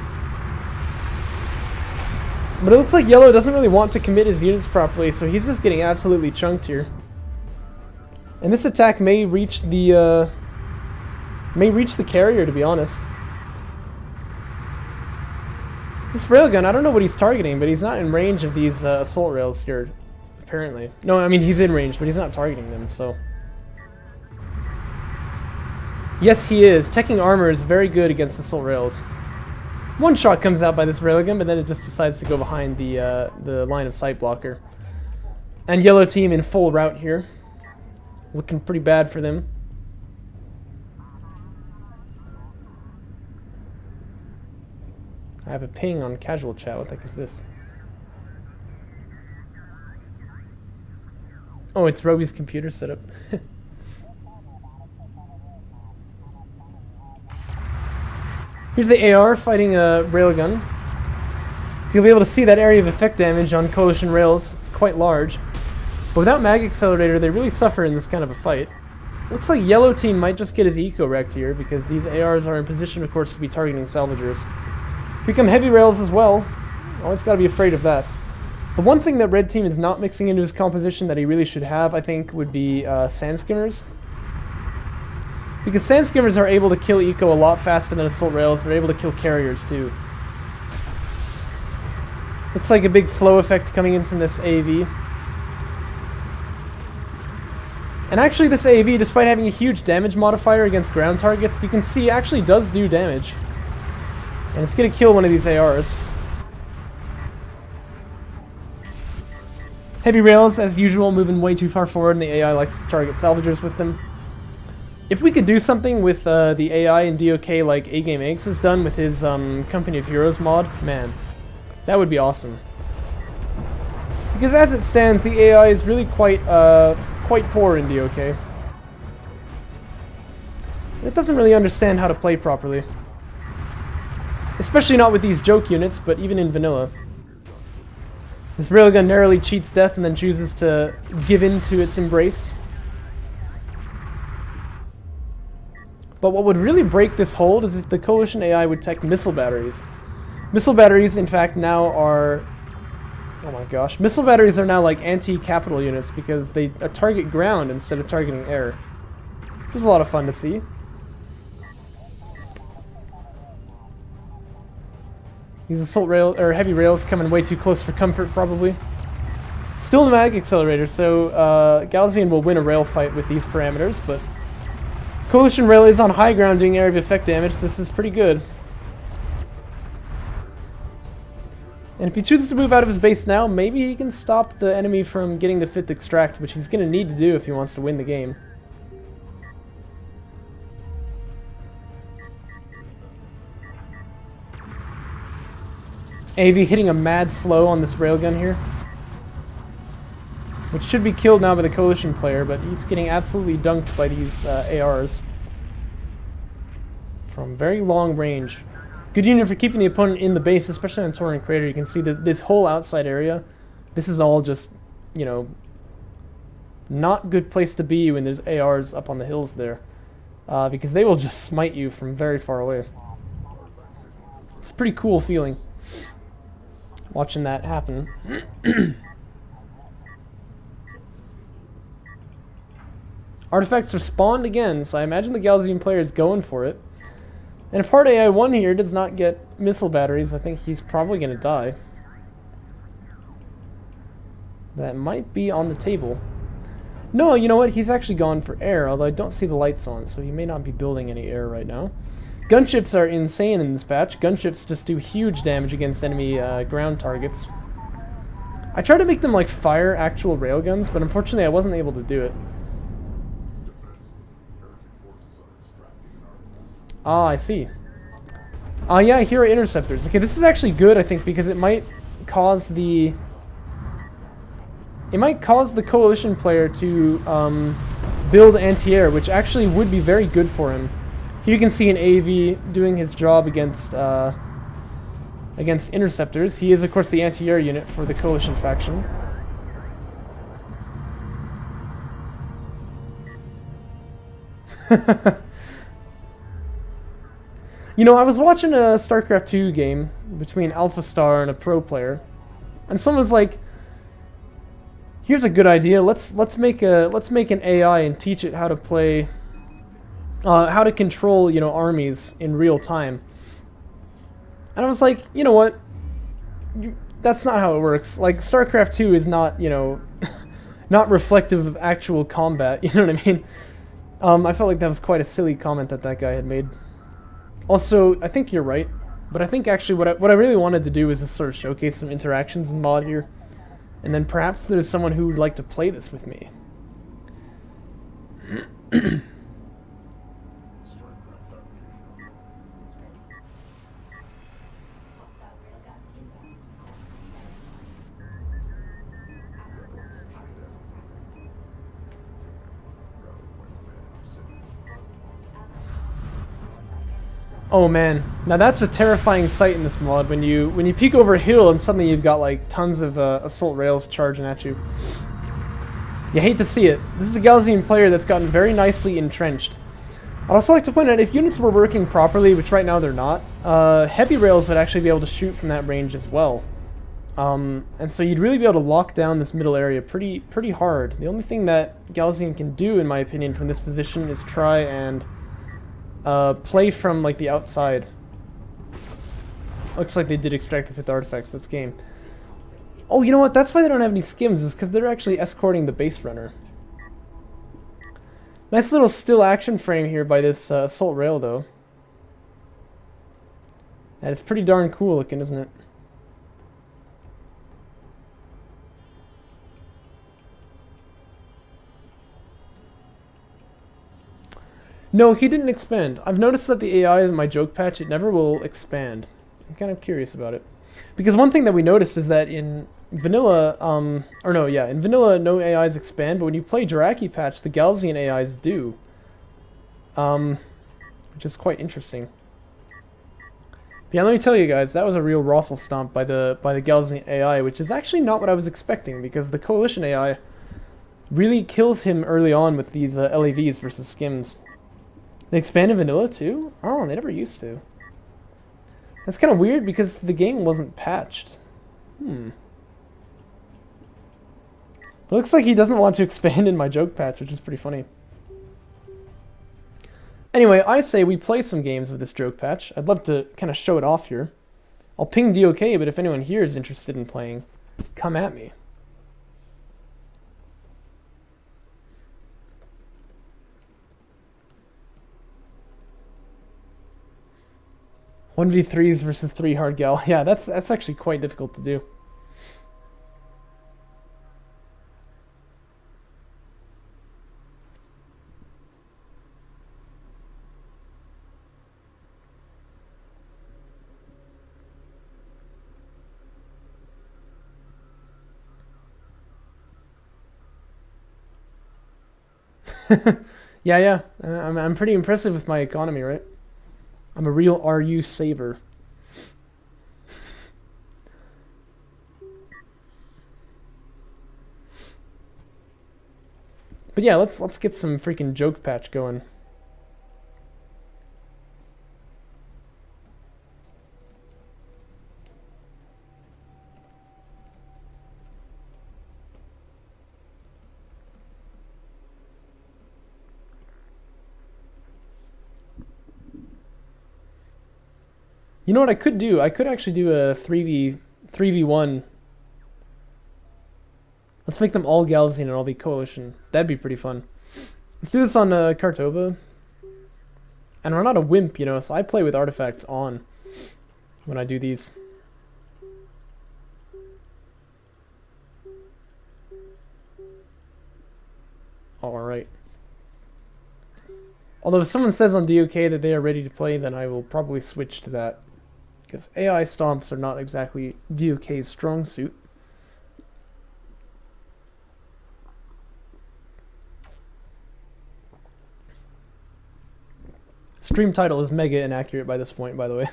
But it looks like yellow doesn't really want to commit his units properly, so he's just getting absolutely chunked here. And this attack may reach the carrier, to be honest. This railgun, I don't know what he's targeting, but he's not in range of these assault rails here, apparently. No, I mean, he's in range, but he's not targeting them, so... Yes, he is. Teching armor is very good against assault rails. One shot comes out by this railgun, but then it just decides to go behind the line of sight blocker. And yellow team in full route here. Looking pretty bad for them. I have a ping on casual chat. What the heck is this? Oh, it's Roby's computer setup. Here's the AR fighting a railgun. So you'll be able to see that area of effect damage on Coalition rails. It's quite large. But without Mag Accelerator, they really suffer in this kind of a fight. Looks like yellow team might just get his eco wrecked here, because these ARs are in position, of course, to be targeting salvagers. Here come heavy rails as well. Always got to be afraid of that. The one thing that red team is not mixing into his composition that he really should have, I think, would be sand skimmers. Because sand skimmers are able to kill eco a lot faster than assault rails. They're able to kill carriers too. Looks like a big slow effect coming in from this AV. And actually this AV, despite having a huge damage modifier against ground targets, you can see actually does do damage. And it's going to kill one of these ARs. Heavy rails, as usual, moving way too far forward, and the AI likes to target salvagers with them. If we could do something with the AI and DOK like A-Game Eggs has done with his Company of Heroes mod, man, that would be awesome. Because as it stands, the AI is really quite poor in DOK. It doesn't really understand how to play properly. Especially not with these joke units, but even in vanilla. This railgun narrowly cheats death and then chooses to give in to its embrace. But what would really break this hold is if the Coalition AI would tech missile batteries. Missile batteries, in fact, now are... Oh my gosh. Missile batteries are now like anti-capital units because they target ground instead of targeting air. Which is a lot of fun to see. These assault rail or heavy rails coming way too close for comfort, probably. Still the Mag Accelerator, so Galzian will win a rail fight with these parameters, but Coalition rail is on high ground doing area of effect damage. This is pretty good. And if he chooses to move out of his base now, maybe he can stop the enemy from getting the 5th extract, which he's going to need to do if he wants to win the game. AV hitting a mad slow on this railgun here. which should be killed now by the Coalition player, but he's getting absolutely dunked by these ARs from very long range. Good unit for keeping the opponent in the base, especially on Torrent Crater. You can see that this whole outside area, this is all just, you know, not good place to be when there's ARs up on the hills there, because they will just smite you from very far away. It's a pretty cool feeling watching that happen. Artifacts are spawned again, so I imagine the Galzian player is going for it. And if Hard AI 1 here does not get missile batteries, I think he's probably going to die. That might be on the table. No, you know what? He's actually gone for air, although I don't see the lights on, so he may not be building any air right now. Gunships are insane in this patch. Gunships just do huge damage against enemy ground targets. I tried to make them like fire actual railguns, but unfortunately I wasn't able to do it. Ah, I see. Yeah, Hero Interceptors. Okay, this is actually good, I think, because it might cause the... It might cause the Coalition player to build anti-air, which actually would be very good for him. Here you can see an AV doing his job against Interceptors. He is, of course, the anti-air unit for the Coalition faction. You know, I was watching a StarCraft 2 game between Alpha Star and a pro player, and someone's like, "Here's a good idea. Let's make an AI and teach it how to play, how to control, you know, armies in real time." And I was like, you know what? That's not how it works. Like, StarCraft 2 is not, you know, not reflective of actual combat. You know what I mean? I felt like that was quite a silly comment that guy had made. Also, I think you're right, but I think actually what I really wanted to do is just sort of showcase some interactions in mod here, and then perhaps there's someone who would like to play this with me. Oh man, now that's a terrifying sight in this mod when you peek over a hill and suddenly you've got like tons of assault rails charging at you. You hate to see it. This is a Galzian player that's gotten very nicely entrenched. I'd also like to point out, if units were working properly, which right now they're not, heavy rails would actually be able to shoot from that range as well. And so you'd really be able to lock down this middle area pretty hard. The only thing that Galzian can do, in my opinion, from this position is try and play from like the outside. Looks like they did extract the 5th artifacts. That's game. Oh, you know what? That's why they don't have any skims, is because they're actually escorting the base runner. Nice little still action frame here by this assault rail, though. That is pretty darn cool looking, isn't it? No, he didn't expand. I've noticed that the AI in my joke patch, it never will expand. I'm kind of curious about it. Because one thing that we noticed is that in vanilla, in vanilla no AIs expand, but when you play Jaraci patch, the Galzian AIs do. Which is quite interesting. But yeah, let me tell you guys, that was a real raffle stomp by the Galzian AI, which is actually not what I was expecting, because the Coalition AI really kills him early on with these LAVs versus skims. They expand in vanilla too? Oh, they never used to. That's kind of weird because the game wasn't patched. It looks like he doesn't want to expand in my joke patch, which is pretty funny. Anyway, I say we play some games of this joke patch. I'd love to kind of show it off here. I'll ping DOK, but if anyone here is interested in playing, come at me. 1v3s versus 3 hard gal. Yeah, that's actually quite difficult to do. Yeah, yeah. I'm pretty impressive with my economy, right? I'm a real RU saver. But yeah, let's get some freaking joke patch going. You know what I could do? I could actually do a 3v1. Let's make them all Galveston and all be Coalition. That'd be pretty fun. Let's do this on Kartova. And we're not a wimp, you know, so I play with artifacts on when I do these. Alright. Although if someone says on DOK that they are ready to play, then I will probably switch to that. Because AI stomps are not exactly DOK's strong suit. Stream title is mega inaccurate by this point, by the way.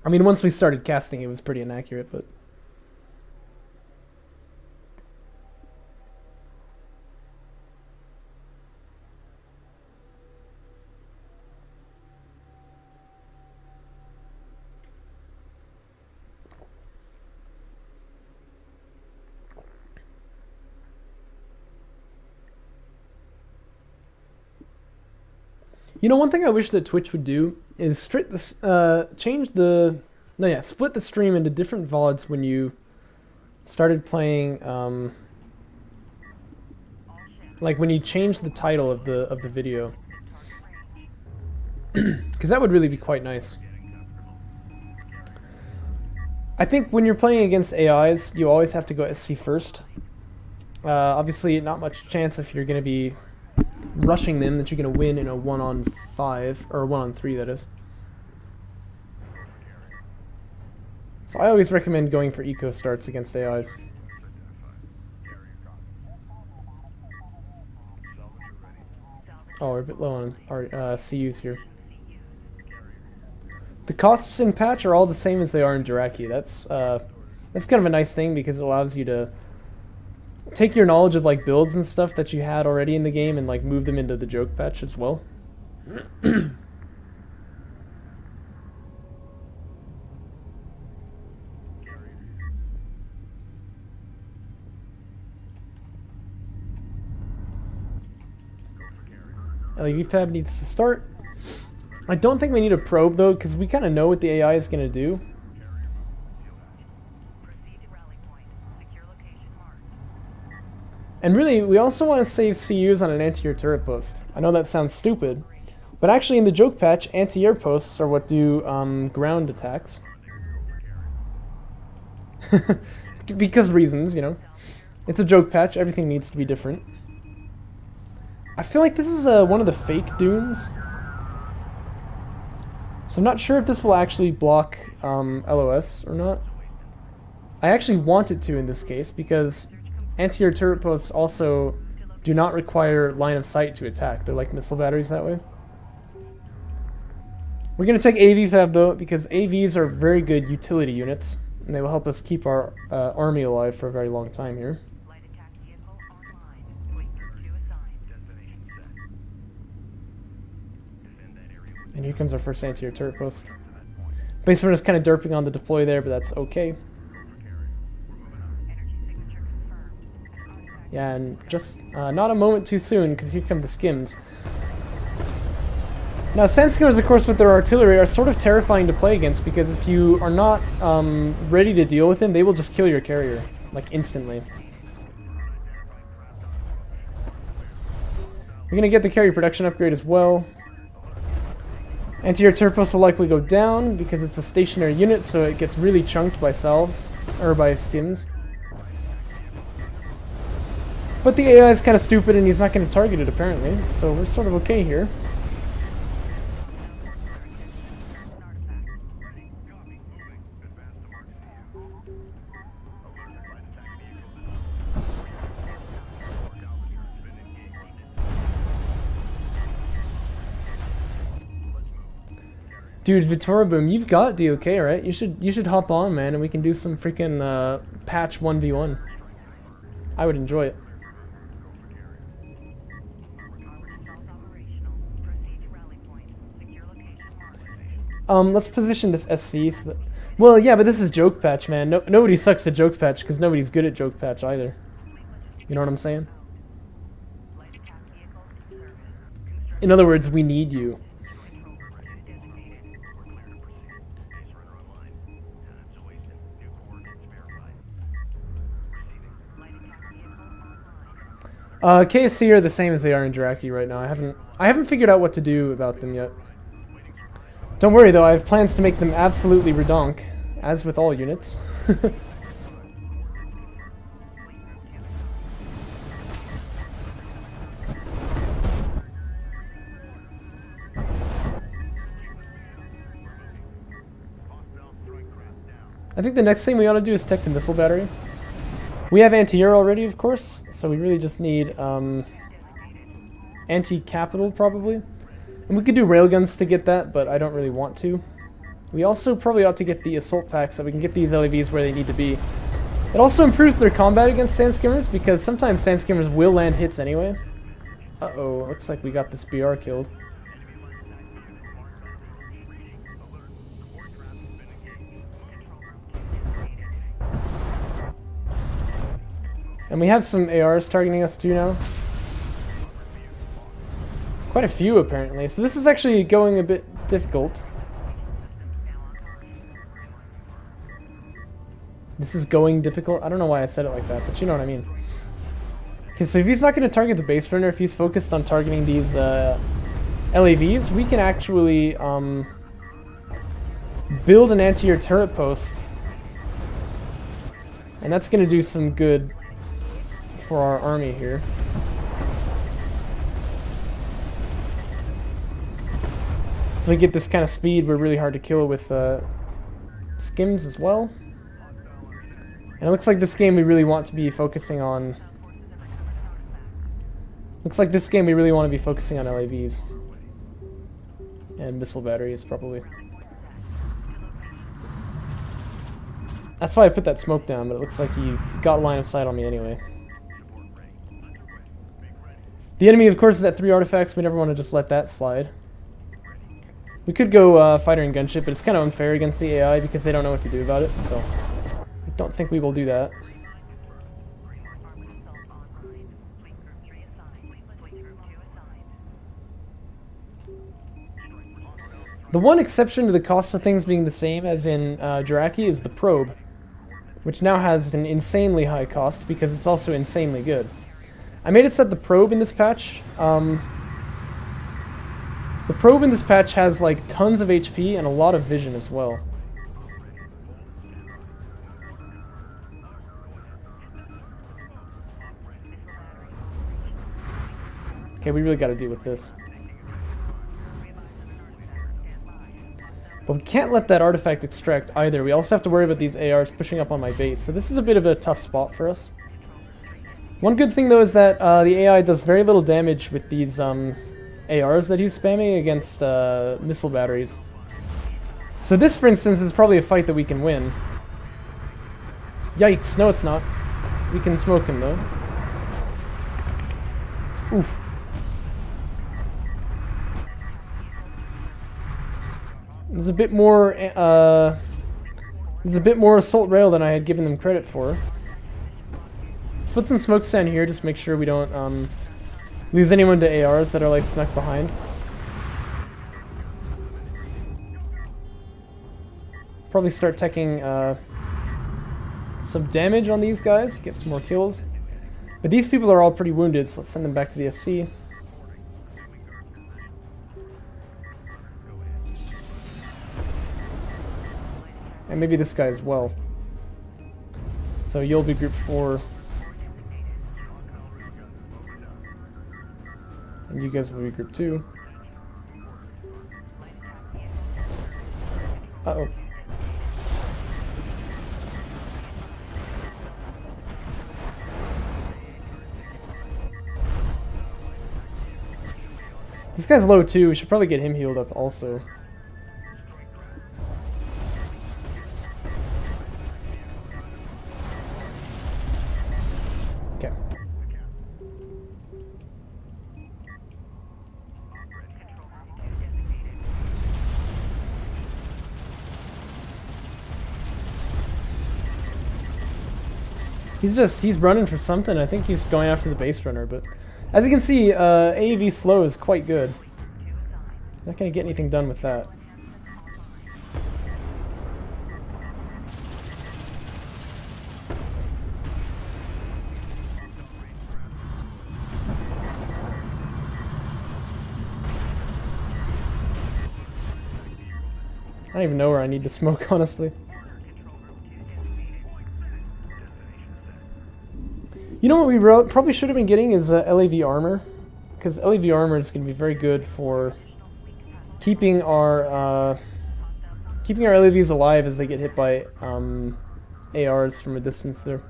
I mean, once we started casting, it was pretty inaccurate, but... You know, one thing I wish that Twitch would do is split the stream into different VODs when you started playing, like when you change the title of the video. Because that would really be quite nice. I think when you're playing against AIs, you always have to go SC first. Obviously, not much chance if you're going to be rushing them that you're going to win in a 1-on-5, or 1-on-3 that is. So I always recommend going for eco starts against AIs. Oh, we're a bit low on our CUs here. The costs in patch are all the same as they are in Jaraci. That's kind of a nice thing because it allows you to take your knowledge of like builds and stuff that you had already in the game and like move them into the joke patch as well. LEV Fab needs to start. I don't think we need a probe though, because we kind of know what the AI is going to do. And really, we also want to save CUs on an anti-air turret post. I know that sounds stupid, but actually in the joke patch, anti-air posts are what do ground attacks. Because reasons, you know. It's a joke patch, everything needs to be different. I feel like this is one of the fake dunes. So I'm not sure if this will actually block LOS or not. I actually want it to in this case because anti-air turret posts also do not require line of sight to attack. They're like missile batteries that way. We're going to take AV Fab though because AVs are very good utility units and they will help us keep our army alive for a very long time here. And here comes our first anti-air turret post. Base runner is kind of derping on the deploy there, but that's okay. Yeah, and just not a moment too soon, because here come the skims. Now, sand skimmers, of course, with their artillery are sort of terrifying to play against, because if you are not ready to deal with them, they will just kill your carrier, like, instantly. We're going to get the carrier production upgrade as well. Anti-air turret post will likely go down, because it's a stationary unit, so it gets really chunked by salves, or by skims. But the AI is kind of stupid and he's not going to target it apparently, so we're sort of okay here. Dude, Vittora Boom, you've got DOK, right? You should hop on, man, and we can do some freaking patch 1v1. I would enjoy it. Let's position this SC so that... Well, yeah, but this is Joke Patch, man. Nobody sucks at Joke Patch, because nobody's good at Joke Patch either. You know what I'm saying? In other words, we need you. KSC are the same as they are in Jaraci right now. I haven't figured out what to do about them yet. Don't worry though, I have plans to make them absolutely redonk, as with all units. I think the next thing we ought to do is tech the missile battery. We have anti-air already, of course, so we really just need anti-capital probably. And we could do railguns to get that, but I don't really want to. We also probably ought to get the assault packs so we can get these LAVs where they need to be. It also improves their combat against sand skimmers because sometimes sand skimmers will land hits anyway. Uh-oh, looks like we got this BR killed. And we have some ARs targeting us too now. Quite a few apparently, so this is actually going a bit difficult. This is going difficult? I don't know why I said it like that, but you know what I mean. Okay, so if he's not going to target the base runner, if he's focused on targeting these LAVs, we can actually build an anti-air turret post. And that's going to do some good for our army here. If we get this kind of speed, we're really hard to kill with skims as well. And it looks like this game we really want to be focusing on... Looks like this game we really want to be focusing on LAVs. And missile batteries, probably. That's why I put that smoke down, but it looks like he got line of sight on me anyway. The enemy, of course, is at 3 artifacts. We never want to just let that slide. We could go fighter and gunship, but it's kind of unfair against the AI because they don't know what to do about it, so I don't think we will do that. The one exception to the cost of things being the same as in Jaraci is the probe, which now has an insanely high cost because it's also insanely good. I made it set the probe in this patch. The probe in this patch has like tons of HP and a lot of vision as well. Okay, we really got to deal with this. But we can't let that artifact extract either. We also have to worry about these ARs pushing up on my base. So this is a bit of a tough spot for us. One good thing though is that the AI does very little damage with these ARs that he's spamming against missile batteries. So this, for instance, is probably a fight that we can win. Yikes, no it's not. We can smoke him though. Oof. There's a bit more assault rail than I had given them credit for. Let's put some smokes down here, just make sure we don't lose anyone to ARs that are like snuck behind. Probably start teching some damage on these guys, get some more kills. But these people are all pretty wounded, so let's send them back to the SC. And maybe this guy as well. So you'll be group 4. And you guys will be group 2. Uh-oh. This guy's low too, we should probably get him healed up also. He's running for something. I think he's going after the base runner, but as you can see, AAV slow is quite good. He's not going to get anything done with that. I don't even know where I need to smoke, honestly. You know what we probably should have been getting is LAV armor, because LAV armor is going to be very good for keeping our LAVs alive as they get hit by ARs from a distance there.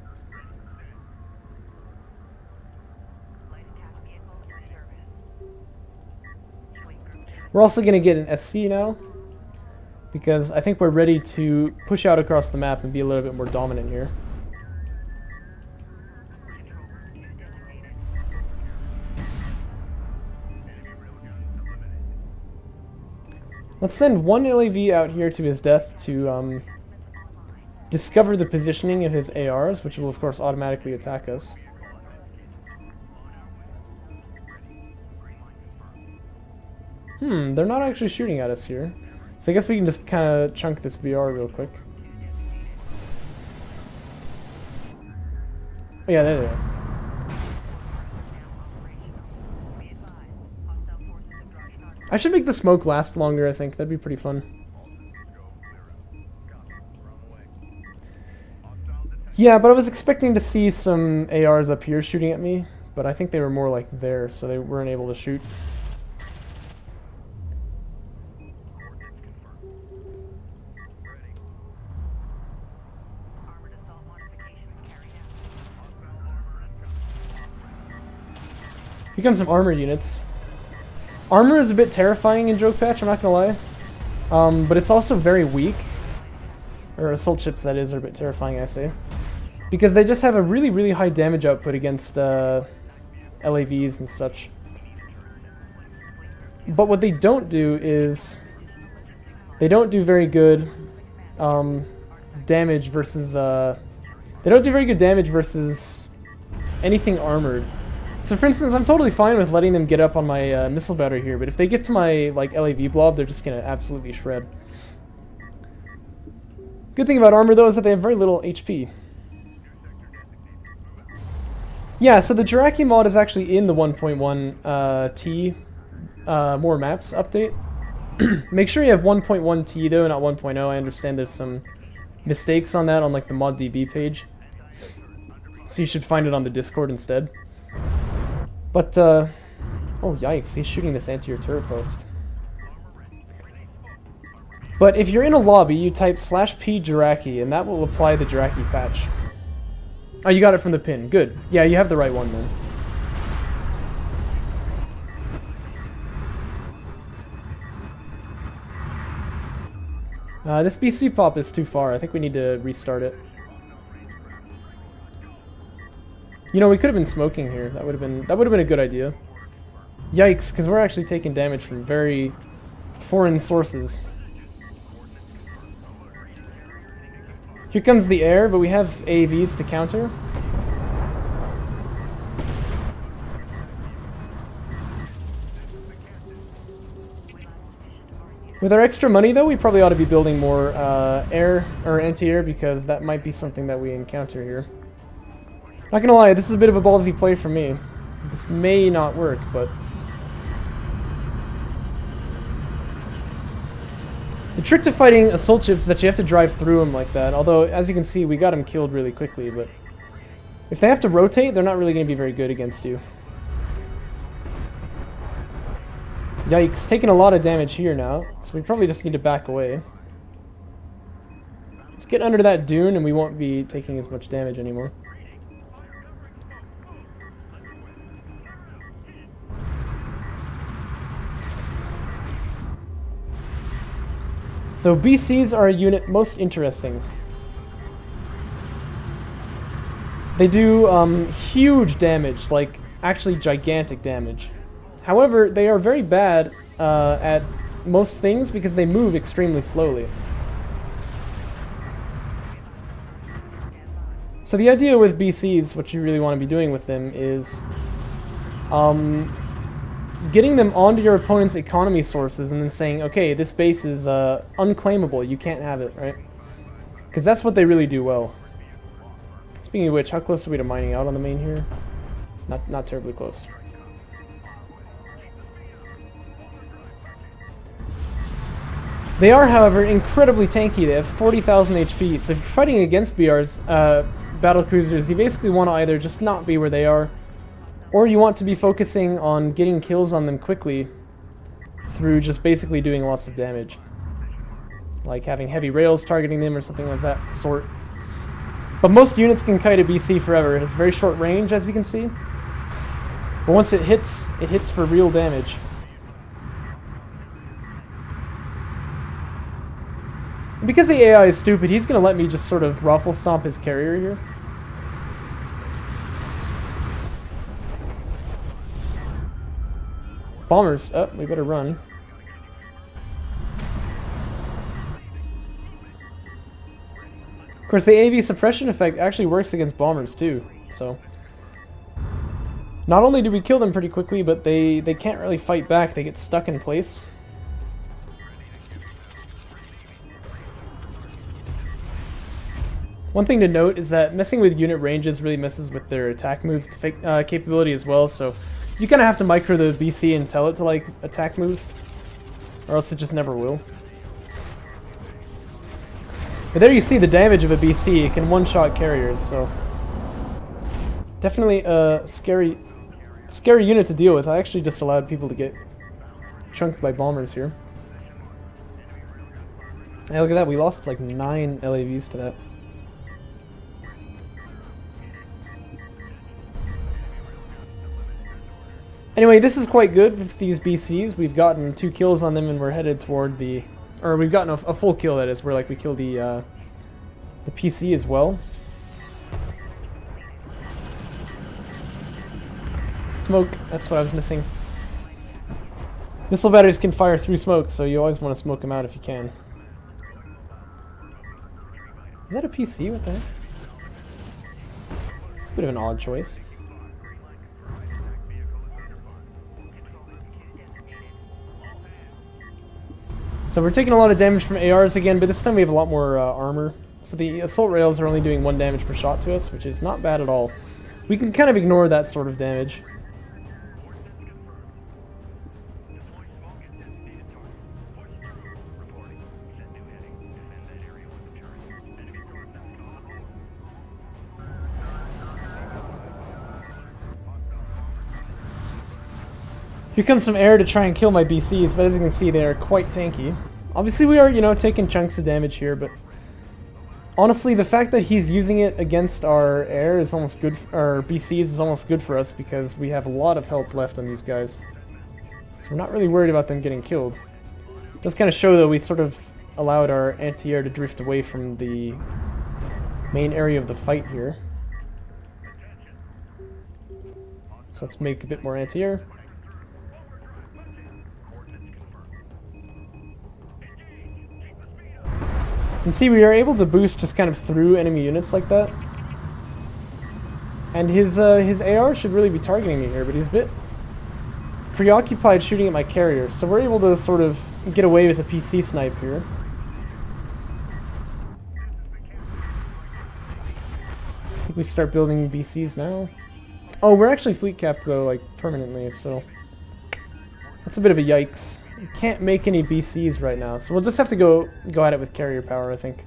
We're also going to get an SC now, because I think we're ready to push out across the map and be a little bit more dominant here. Let's send one LAV out here to his death to discover the positioning of his ARs, which will of course automatically attack us. They're not actually shooting at us here. So I guess we can just kind of chunk this BR real quick. Oh, yeah, there they are. I should make the smoke last longer, I think. That'd be pretty fun. Yeah, but I was expecting to see some ARs up here shooting at me, but I think they were more like there, so they weren't able to shoot. Here comes some armor units. Armor is a bit terrifying in Joke Patch, I'm not gonna lie. But it's also very weak. Or assault ships, that is, are a bit terrifying, I say. Because they just have a really, really high damage output against LAVs and such. But what they don't do is... they don't do very good damage versus... they don't do very good damage versus anything armored. So for instance, I'm totally fine with letting them get up on my missile battery here, but if they get to my like LAV blob, they're just going to absolutely shred. Good thing about armor though is that they have very little HP. Yeah, so the Jaraci mod is actually in the 1.1 T more maps update. Make sure you have 1.1 T though, not 1.0. I understand there's some mistakes on that on like the ModDB page. So you should find it on the Discord instead. But, oh yikes, he's shooting this anti-air turret post. But if you're in a lobby, you type /P Jaraci, and that will apply the Jaraci patch. Oh, you got it from the pin. Good. Yeah, you have the right one then. This BC pop is too far. I think we need to restart it. You know, we could have been smoking here. That would have been a good idea. Yikes, because we're actually taking damage from very foreign sources. Here comes the air, but we have AAVs to counter. With our extra money, though, we probably ought to be building more air or anti-air, because that might be something that we encounter here. Not gonna lie, this is a bit of a ballsy play for me. This may not work, but... the trick to fighting assault ships is that you have to drive through them like that. Although, as you can see, we got them killed really quickly, but... if they have to rotate, they're not really going to be very good against you. Yikes, taking a lot of damage here now, so we probably just need to back away. Let's get under that dune and we won't be taking as much damage anymore. So BCs are a unit most interesting. They do huge damage, like actually gigantic damage. However, they are very bad at most things because they move extremely slowly. So the idea with BCs, what you really want to be doing with them is getting them onto your opponent's economy sources and then saying, okay, this base is unclaimable, you can't have it, right? Because that's what they really do well. Speaking of which, how close are we to mining out on the main here? Not terribly close. They are, however, incredibly tanky. They have 40,000 HP, so if you're fighting against BR's battlecruisers, you basically want to either just not be where they are, or you want to be focusing on getting kills on them quickly through just basically doing lots of damage. Like having heavy rails targeting them or something like that sort. But most units can kite a BC forever. It has very short range, as you can see. But once it hits for real damage. And because the AI is stupid, he's going to let me just sort of ruffle stomp his carrier here. Bombers. Oh, we better run. Of course, the AV suppression effect actually works against bombers too, so... Not only do we kill them pretty quickly, but they can't really fight back, they get stuck in place. One thing to note is that messing with unit ranges really messes with their attack move capability as well, so you kind of have to micro the BC and tell it to, like, attack move, or else it just never will. But there you see the damage of a BC. It can one-shot carriers, so... Definitely a scary unit to deal with. I actually just allowed people to get chunked by bombers here. Hey, look at that. We lost like 9 LAVs to that. Anyway, this is quite good with these BCs. We've gotten 2 kills on them and we're headed toward the... Or we've gotten a full kill, that is, where like we kill the PC as well. Smoke, that's what I was missing. Missile batteries can fire through smoke, so you always want to smoke them out if you can. Is that a PC? What the heck? It's a bit of an odd choice. So we're taking a lot of damage from ARs again, but this time we have a lot more armor. So the assault rails are only doing 1 damage per shot to us, which is not bad at all. We can kind of ignore that sort of damage. Here comes some air to try and kill my BCs, but as you can see, they are quite tanky. Obviously, we are, you know, taking chunks of damage here, but honestly, the fact that he's using it against our air is almost good. Our BCs is almost good for us because we have a lot of health left on these guys, so we're not really worried about them getting killed. It does kind of show, though, we sort of allowed our anti-air to drift away from the main area of the fight here. So let's make a bit more anti-air. You can see we are able to boost just kind of through enemy units like that. And his AR should really be targeting me here, but he's a bit preoccupied shooting at my carrier. So we're able to sort of get away with a PC snipe here. I think we start building BCs now. Oh, we're actually fleet capped though, like permanently, so that's a bit of a yikes. We can't make any BCs right now, so we'll just have to go at it with carrier power, I think.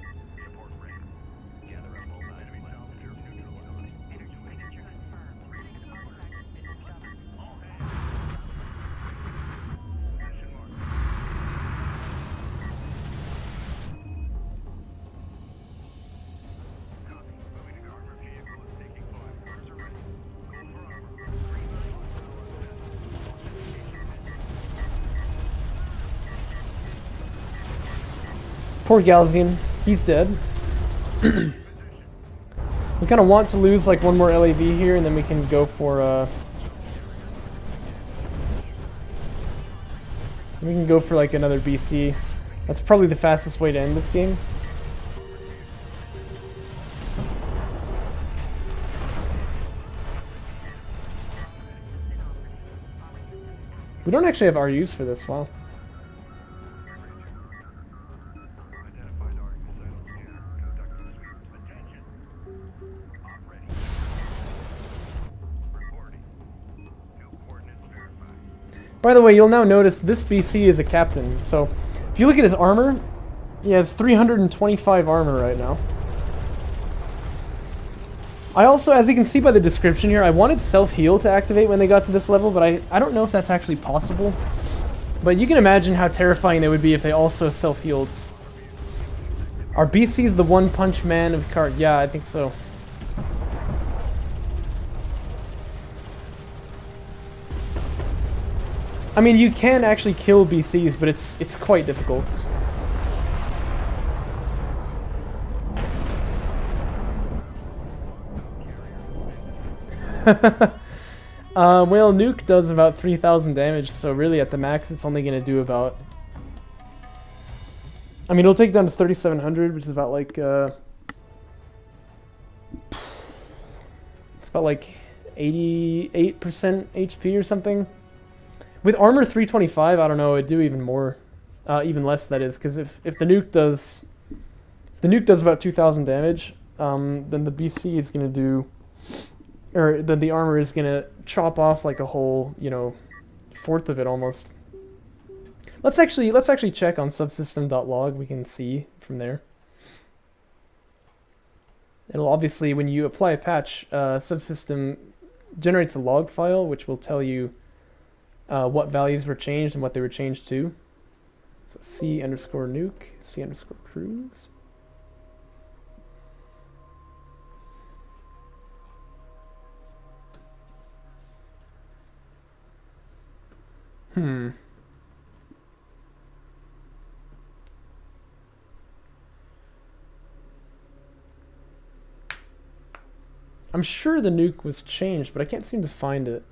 Poor Galzian, he's dead. We kind of want to lose like 1 more LAV here, and then we can go for like another BC. That's probably the fastest way to end this game. We don't actually have RUs for this, wow. By the way, you'll now notice this BC is a captain, so if you look at his armor, he has 325 armor right now. I also, as you can see by the description here, I wanted self-heal to activate when they got to this level, but I don't know if that's actually possible. But you can imagine how terrifying it would be if they also self-healed. Are BC's the one-punch man of card? Yeah, I think so. I mean, you can actually kill BCs, but it's quite difficult. Well, nuke does about 3,000 damage, so really at the max it's only going to do about... I mean, it'll take down to 3,700, which is about like... it's about like 88% HP or something. With armor 325, I don't know, it'd do even more, even less that is, because if the nuke does about 2,000 damage, then the BC is gonna do, or then the armor is gonna chop off like a whole, you know, fourth of it almost. Let's actually check on subsystem.log. We can see from there. It'll obviously, when you apply a patch, subsystem generates a log file which will tell you what values were changed and what they were changed to. So C_nuke, C_cruise. I'm sure the nuke was changed, but I can't seem to find it.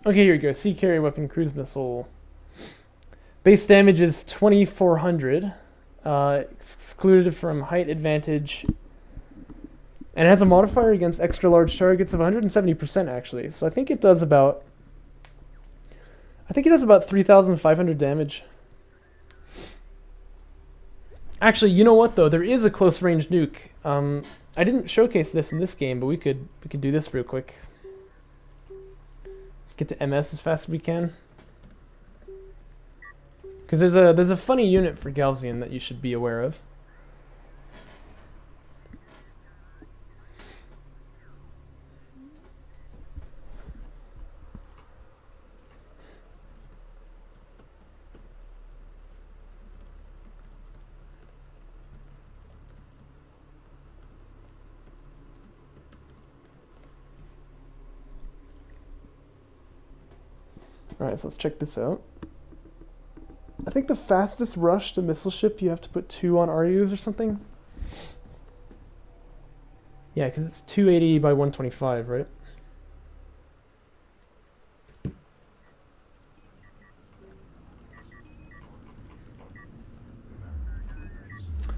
Okay, here we go. Sea carrier weapon, cruise missile. Base damage is 2,400. Excluded from height advantage. And it has a modifier against extra large targets of 170% actually. So I think it does about 3,500 damage. Actually, you know what though? There is a close range nuke. I didn't showcase this in this game, but we could do this real quick. Let's get to MS as fast as we can. Because there's a funny unit for Gaussian that you should be aware of. Alright, so let's check this out. I think the fastest rush to missile ship, you have to put 2 on RUs or something. Yeah, because it's 280 by 125, right?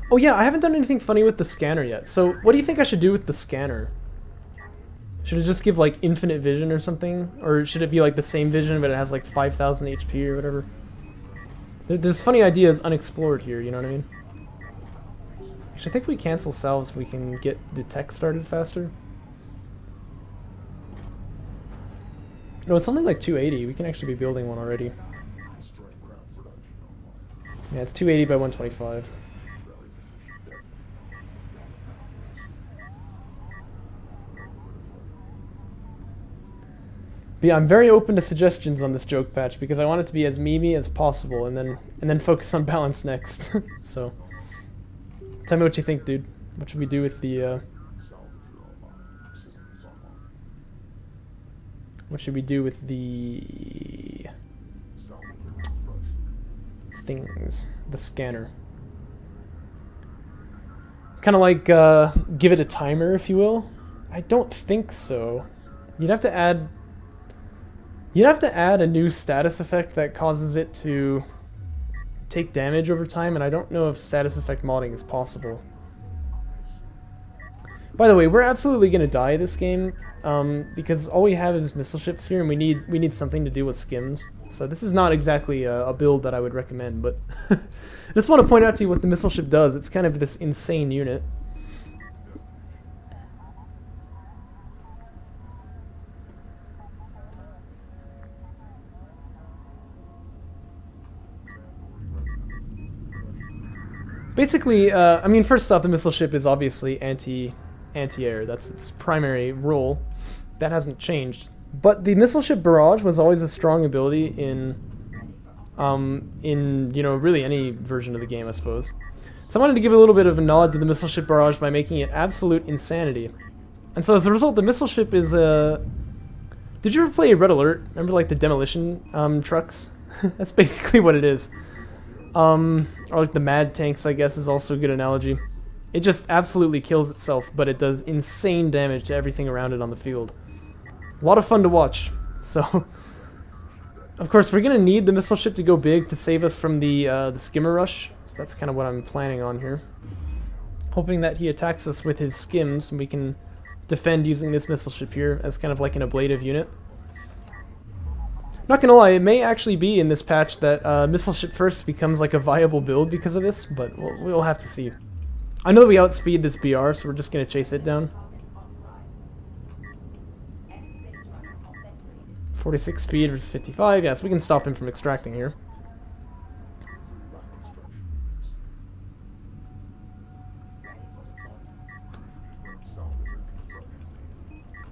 Oh yeah, I haven't done anything funny with the scanner yet. So what do you think I should do with the scanner? Should it just give like infinite vision or something? Or should it be like the same vision but it has like 5,000 HP or whatever? There's funny ideas unexplored here, you know what I mean? Actually, I think if we cancel salves we can get the tech started faster. No, it's only like 280. We can actually be building one already. Yeah, it's 280 by 125. But yeah, I'm very open to suggestions on this joke patch because I want it to be as memey as possible, and then focus on balance next. So, tell me what you think, dude. What should we do with the? What should we do with the things. The scanner. Kind of like give it a timer, if you will. I don't think so. You'd have to add a new status effect that causes it to take damage over time, and I don't know if status effect modding is possible. By the way, we're absolutely gonna die this game because all we have is missile ships here, and we need something to do with skims. So this is not exactly a build that I would recommend, but I just want to point out to you what the missile ship does. It's kind of this insane unit. Basically, I mean, first off, the missile ship is obviously anti-air. That's its primary role. That hasn't changed. But the missile ship barrage was always a strong ability in you know, really any version of the game, I suppose. So I wanted to give a little bit of a nod to the missile ship barrage by making it absolute insanity. And so as a result, the missile ship is Did you ever play Red Alert? Remember, like, the demolition trucks? That's basically what it is. Or like the Mad Tanks, I guess, is also a good analogy. It just absolutely kills itself, but it does insane damage to everything around it on the field. A lot of fun to watch. So, of course, we're gonna need the missile ship to go big to save us from the skimmer rush. So that's kind of what I'm planning on here. Hoping that he attacks us with his skims, and we can defend using this missile ship here as kind of like an ablative unit. Not gonna lie, it may actually be in this patch that missile ship first becomes like a viable build because of this, but we'll have to see. I know that we outspeed this BR, so we're just gonna chase it down. 46 speed versus 55. Yes, we can stop him from extracting here.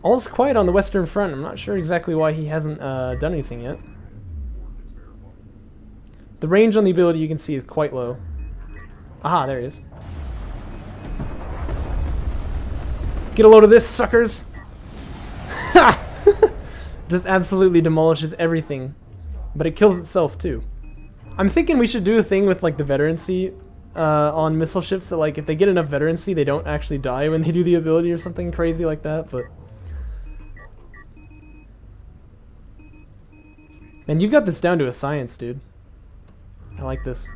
All's quiet on the Western Front. I'm not sure exactly why he hasn't done anything yet. The range on the ability, you can see, is quite low. Aha, there he is. Get a load of this, suckers! Ha! Just absolutely demolishes everything. But it kills itself, too. I'm thinking we should do a thing with, like, the veterancy on missile ships, that, like, if they get enough veterancy, they don't actually die when they do the ability or something crazy like that, but... Man, you've got this down to a science, dude. I like this.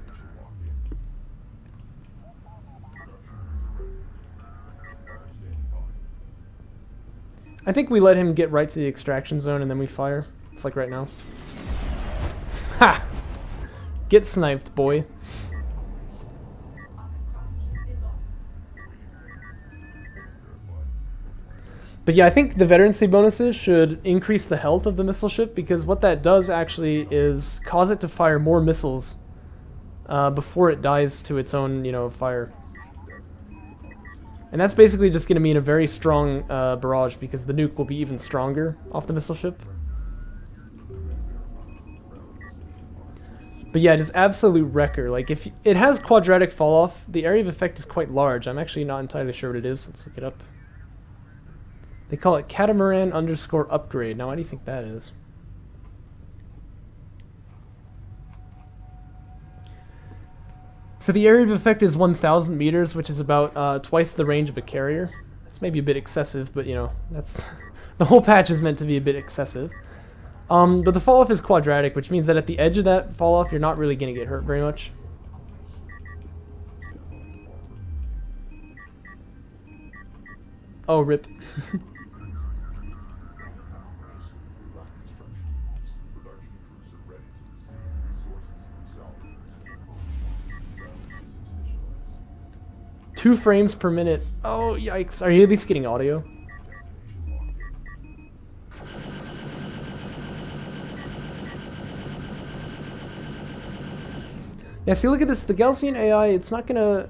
I think we let him get right to the extraction zone and then we fire. It's like right now. Ha! Get sniped, boy. But yeah, I think the veterancy bonuses should increase the health of the missile ship, because what that does actually is cause it to fire more missiles before it dies to its own, you know, fire. And that's basically just going to mean a very strong barrage, because the nuke will be even stronger off the missile ship. But yeah, just absolute wrecker. Like, if it has quadratic fall off, the area of effect is quite large. I'm actually not entirely sure what it is. Let's look it up. They call it catamaran _ upgrade. Now, what do you think that is? So the area of effect is 1,000 meters, which is about twice the range of a carrier. That's maybe a bit excessive, but you know, that's the whole patch is meant to be a bit excessive. But the fall off is quadratic, which means that at the edge of that fall off, you're not really going to get hurt very much. Oh, rip. Two frames per minute. Oh, yikes. Are you at least getting audio? Yeah, see, look at this. The Gaussian AI, it's not gonna...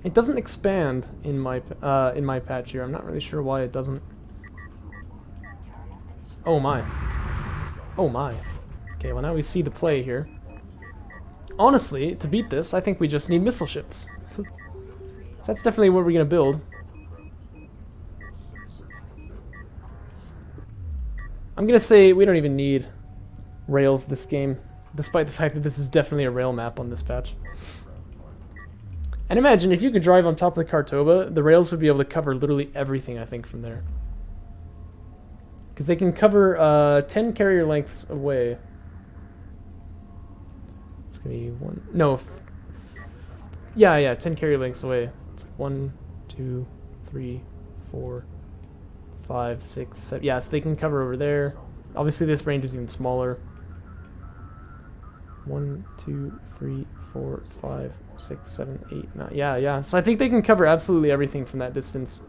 It doesn't expand in my patch here. I'm not really sure why it doesn't. Oh my. Oh my. Okay, well now we see the play here. Honestly, to beat this, I think we just need missile ships. So that's definitely what we're going to build. I'm going to say we don't even need rails this game. despite the fact that this is definitely a rail map on this patch. And imagine, if you could drive on top of the Kartoba, the rails would be able to cover literally everything, I think, from there. Because they can cover 10 carrier lengths away. It's going to be one... No. Yeah, 10 carrier lengths away. It's like 1, 2, 3, 4, 5, 6, 7... Yeah, so they can cover over there. Obviously, this range is even smaller. 1, 2, 3, 4, 5, 6, 7, 8, 9. Yeah. So I think they can cover absolutely everything from that distance.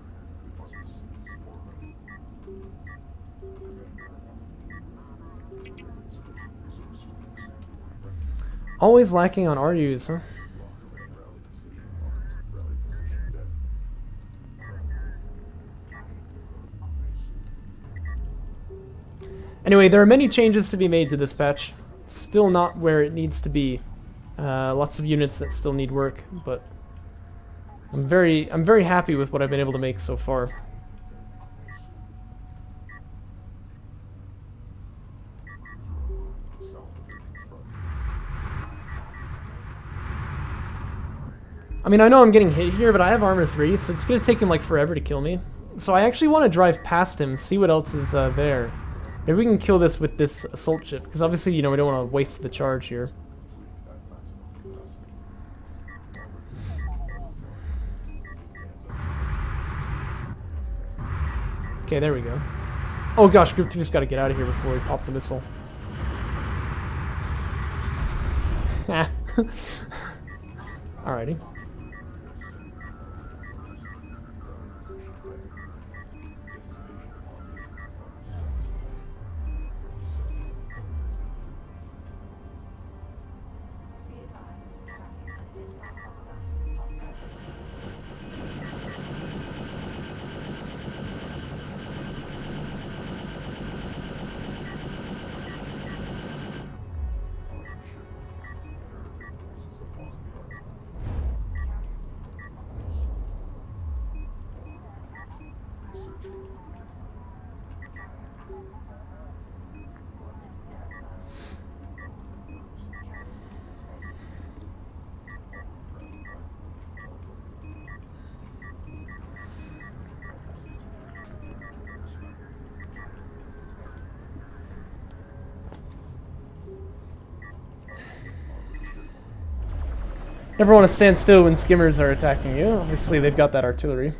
Always lacking on RUs, huh? Anyway, there are many changes to be made to this patch. Still not where it needs to be. Lots of units that still need work, but I'm very happy with what I've been able to make so far. I mean, I know I'm getting hit here, but I have armor 3, so it's gonna take him like forever to kill me. So I actually want to drive past him, see what else is there. Maybe we can kill this with this assault ship, because obviously, you know, we don't want to waste the charge here. Okay, there we go. Oh gosh, Group 2 just got to get out of here before we pop the missile. Alrighty. Never want to stand still when skimmers are attacking you. Obviously, they've got that artillery.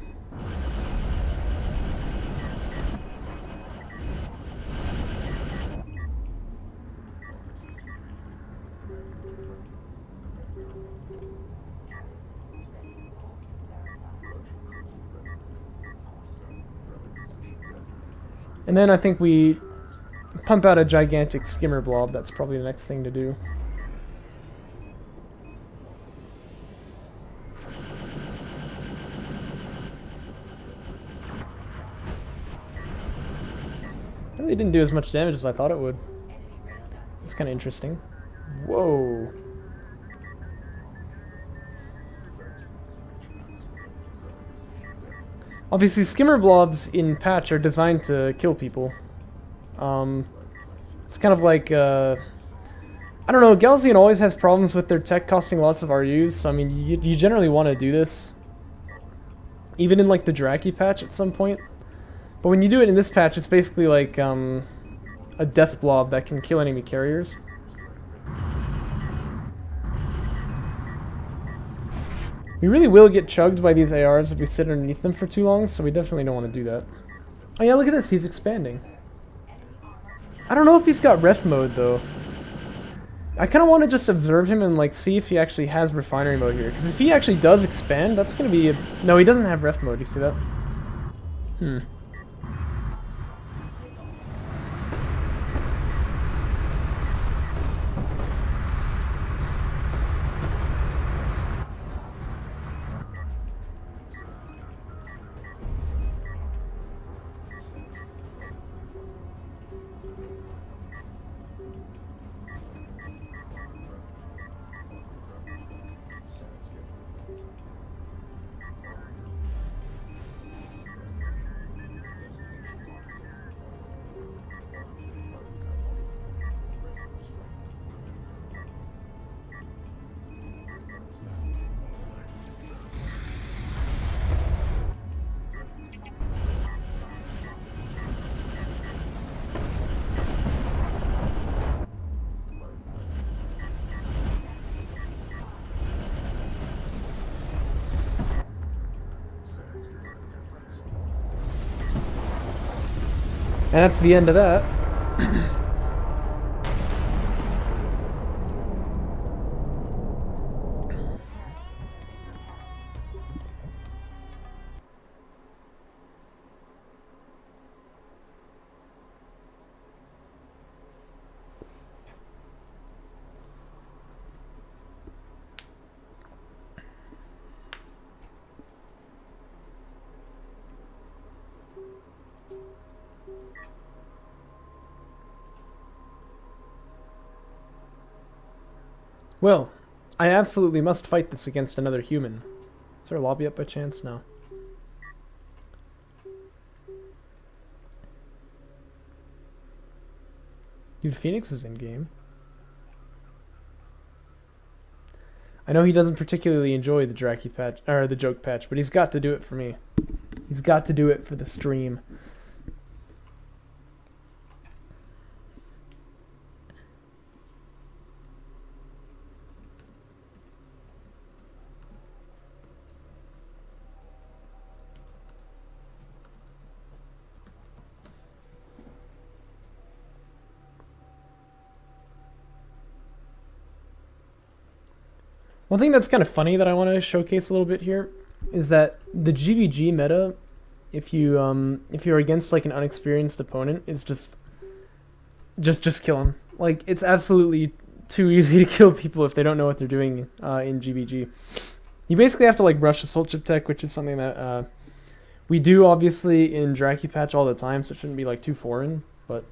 And then I think we pump out a gigantic skimmer blob. That's probably the next thing to do. It didn't do as much damage as I thought it would. It's kind of interesting. Whoa. Obviously, skimmer blobs in patch are designed to kill people. It's kind of like, I don't know, Galzian always has problems with their tech costing lots of RUs, so I mean, you generally want to do this. Even in like the Jaraci patch at some point. But when you do it in this patch, it's basically like a death blob that can kill enemy carriers. We really will get chugged by these ARs if we sit underneath them for too long, so we definitely don't want to do that. Oh yeah, look at this, he's expanding. I don't know if he's got ref mode though. I kind of want to just observe him and like see if he actually has refinery mode here. Because if he actually does expand, that's going to be a... No, he doesn't have ref mode, you see that? And that's the end of that. Well, I absolutely must fight this against another human. Is there a lobby up by chance? No. Dude, Phoenix is in game. I know he doesn't particularly enjoy the Jaraci patch or the joke patch, but he's got to do it for me. He's got to do it for the stream. One thing that's kind of funny that I want to showcase a little bit here is that the GVG meta, if you're against like an unexperienced opponent, is just kill him. Like, it's absolutely too easy to kill people if they don't know what they're doing in GVG. You basically have to like rush assault chip tech, which is something that we do obviously in Jaraci patch all the time, so it shouldn't be like too foreign. But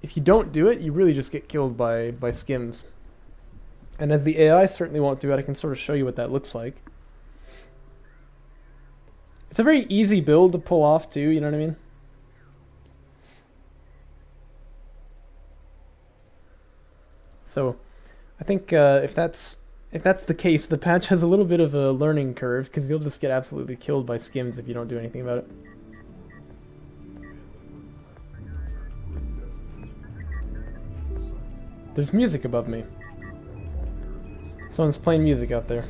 if you don't do it, you really just get killed by skims. And as the AI certainly won't do it, I can sort of show you what that looks like. It's a very easy build to pull off too, you know what I mean? So I think if that's the case, the patch has a little bit of a learning curve, because you'll just get absolutely killed by skims if you don't do anything about it. There's music above me. Someone's playing music out there.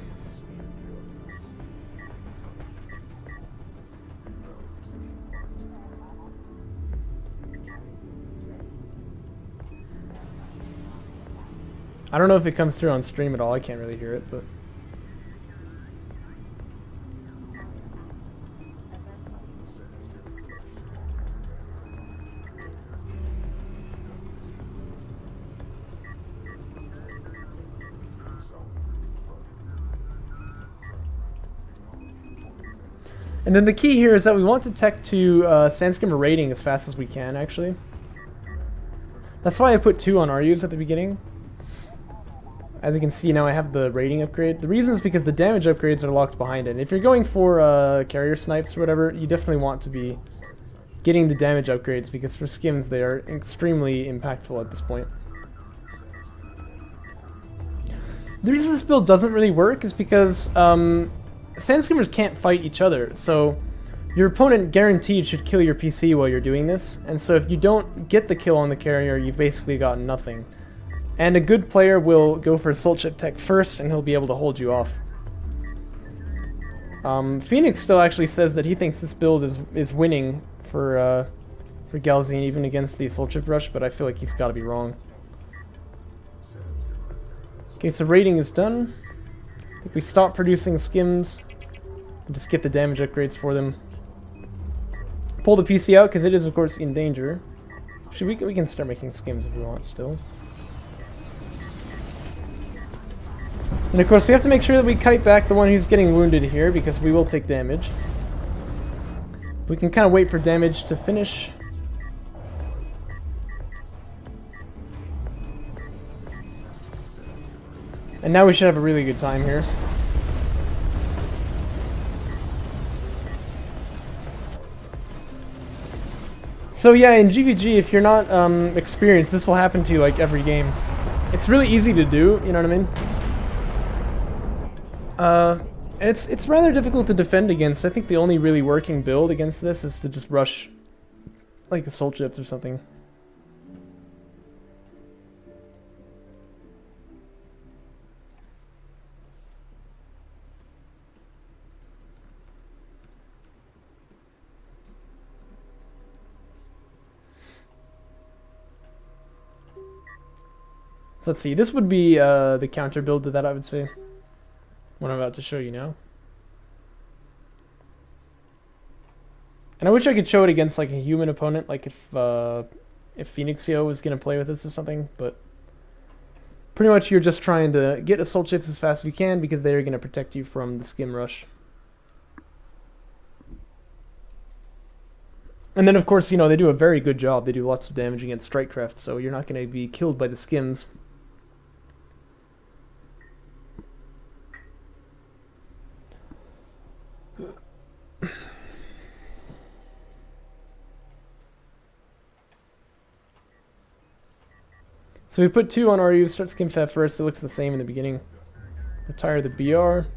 I don't know if it comes through on stream at all. I can't really hear it, but... And then the key here is that we want to tech to Sandskimmer rating as fast as we can, actually. That's why I put 2 on RUs at the beginning. As you can see now, I have the rating upgrade. The reason is because the damage upgrades are locked behind it. And if you're going for carrier snipes or whatever, you definitely want to be getting the damage upgrades, because for skims they are extremely impactful at this point. The reason this build doesn't really work is because Sandskimmers can't fight each other, so your opponent guaranteed should kill your PC while you're doing this, and so if you don't get the kill on the carrier, you've basically gotten nothing. And a good player will go for assault chip tech first, and he'll be able to hold you off. Phoenix still actually says that he thinks this build is winning for Galzine, even against the assault chip rush, but I feel like he's got to be wrong. Okay, so rating is done. If we stop producing skims, and just get the damage upgrades for them. Pull the PC out, because it is, of course, in danger. We can start making skims if we want still. And of course, we have to make sure that we kite back the one who's getting wounded here, because we will take damage. We can kind of wait for damage to finish. And now we should have a really good time here. So yeah, in GVG, if you're not experienced, this will happen to you like every game. It's really easy to do, you know what I mean? And it's rather difficult to defend against. I think the only really working build against this is to just rush like assault chips or something. So let's see. This would be the counter build to that, I would say. What I'm about to show you now. And I wish I could show it against like a human opponent, like if Phoenixio was gonna play with this or something, but pretty much you're just trying to get assault ships as fast as you can because they're gonna protect you from the skim rush. And then of course, you know, they do a very good job. They do lots of damage against Strikecraft, so you're not gonna be killed by the skims. So we put 2 on RU, start SkimFab first, it looks the same in the beginning. Retire the BR.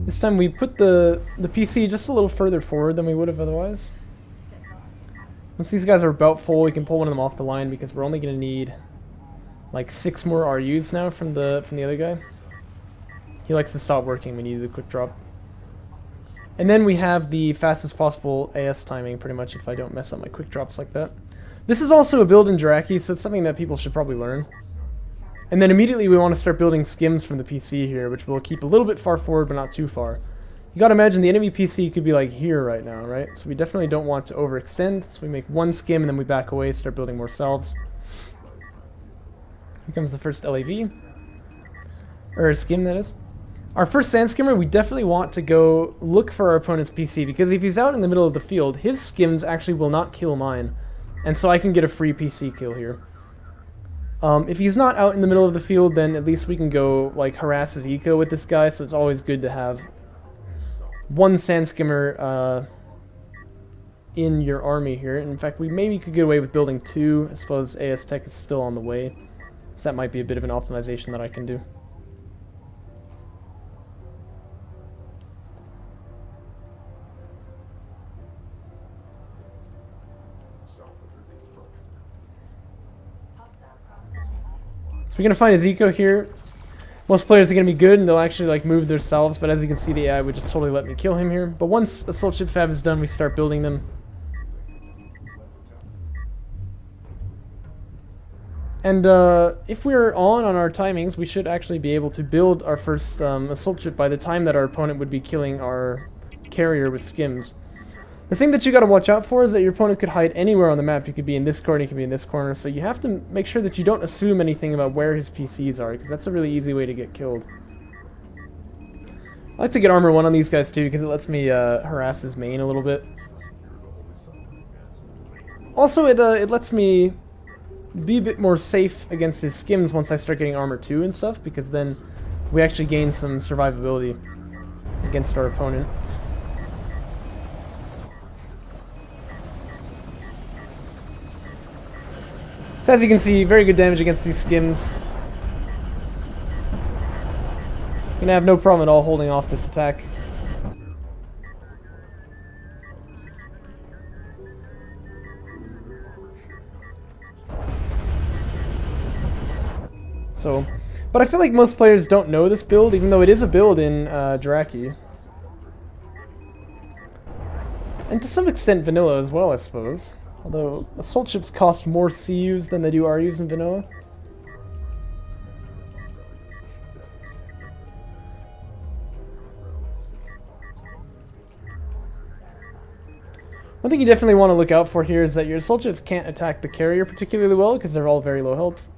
This time we put the PC just a little further forward than we would have otherwise. Once these guys are about full, we can pull one of them off the line because we're only going to need like 6 more RUs now from the other guy. He likes to stop working when you do the quick drop. And then we have the fastest possible AS timing, pretty much, if I don't mess up my quick drops like that. This is also a build in Jaraci, so it's something that people should probably learn. And then immediately we want to start building skims from the PC here, which will keep a little bit far forward, but not too far. You gotta imagine the enemy PC could be like here right now, right? So we definitely don't want to overextend, so we make 1 skim and then we back away, start building more salves. Here comes the first LAV. Or skim, that is. Our first sand skimmer, we definitely want to go look for our opponent's PC, because if he's out in the middle of the field, his skims actually will not kill mine. And so I can get a free PC kill here. If he's not out in the middle of the field, then at least we can go like harass his eco with this guy, so it's always good to have 1 sand skimmer in your army here. And in fact, we maybe could get away with building 2. I suppose AS Tech is still on the way, so that might be a bit of an optimization that I can do. So we're going to find his eco here. Most players are going to be good and they'll actually like move themselves, but as you can see the AI would just totally let me kill him here. But once assault ship fab is done, we start building them. And if we're on our timings, we should actually be able to build our first assault ship by the time that our opponent would be killing our carrier with skims. The thing that you got to watch out for is that your opponent could hide anywhere on the map. He could be in this corner, he could be in this corner, so you have to make sure that you don't assume anything about where his PCs are, because that's a really easy way to get killed. I like to get armor 1 on these guys too, because it lets me harass his main a little bit. Also, it lets me be a bit more safe against his skims once I start getting armor 2 and stuff, because then we actually gain some survivability against our opponent. So as you can see, very good damage against these skims. Gonna have no problem at all holding off this attack. So, but I feel like most players don't know this build, even though it is a build in Jaraci. And to some extent vanilla as well, I suppose. Although, assault ships cost more CUs than they do RUs in vanilla. One thing you definitely want to look out for here is that your assault ships can't attack the carrier particularly well, because they're all very low health.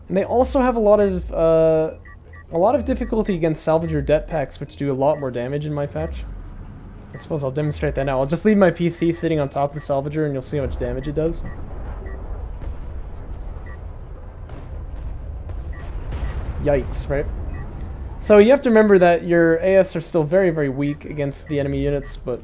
And they also have a lot of difficulty against salvager det packs, which do a lot more damage in my patch. I suppose I'll demonstrate that now. I'll just leave my PC sitting on top of the salvager and you'll see how much damage it does. Yikes, right? So you have to remember that your AS are still very, very weak against the enemy units, but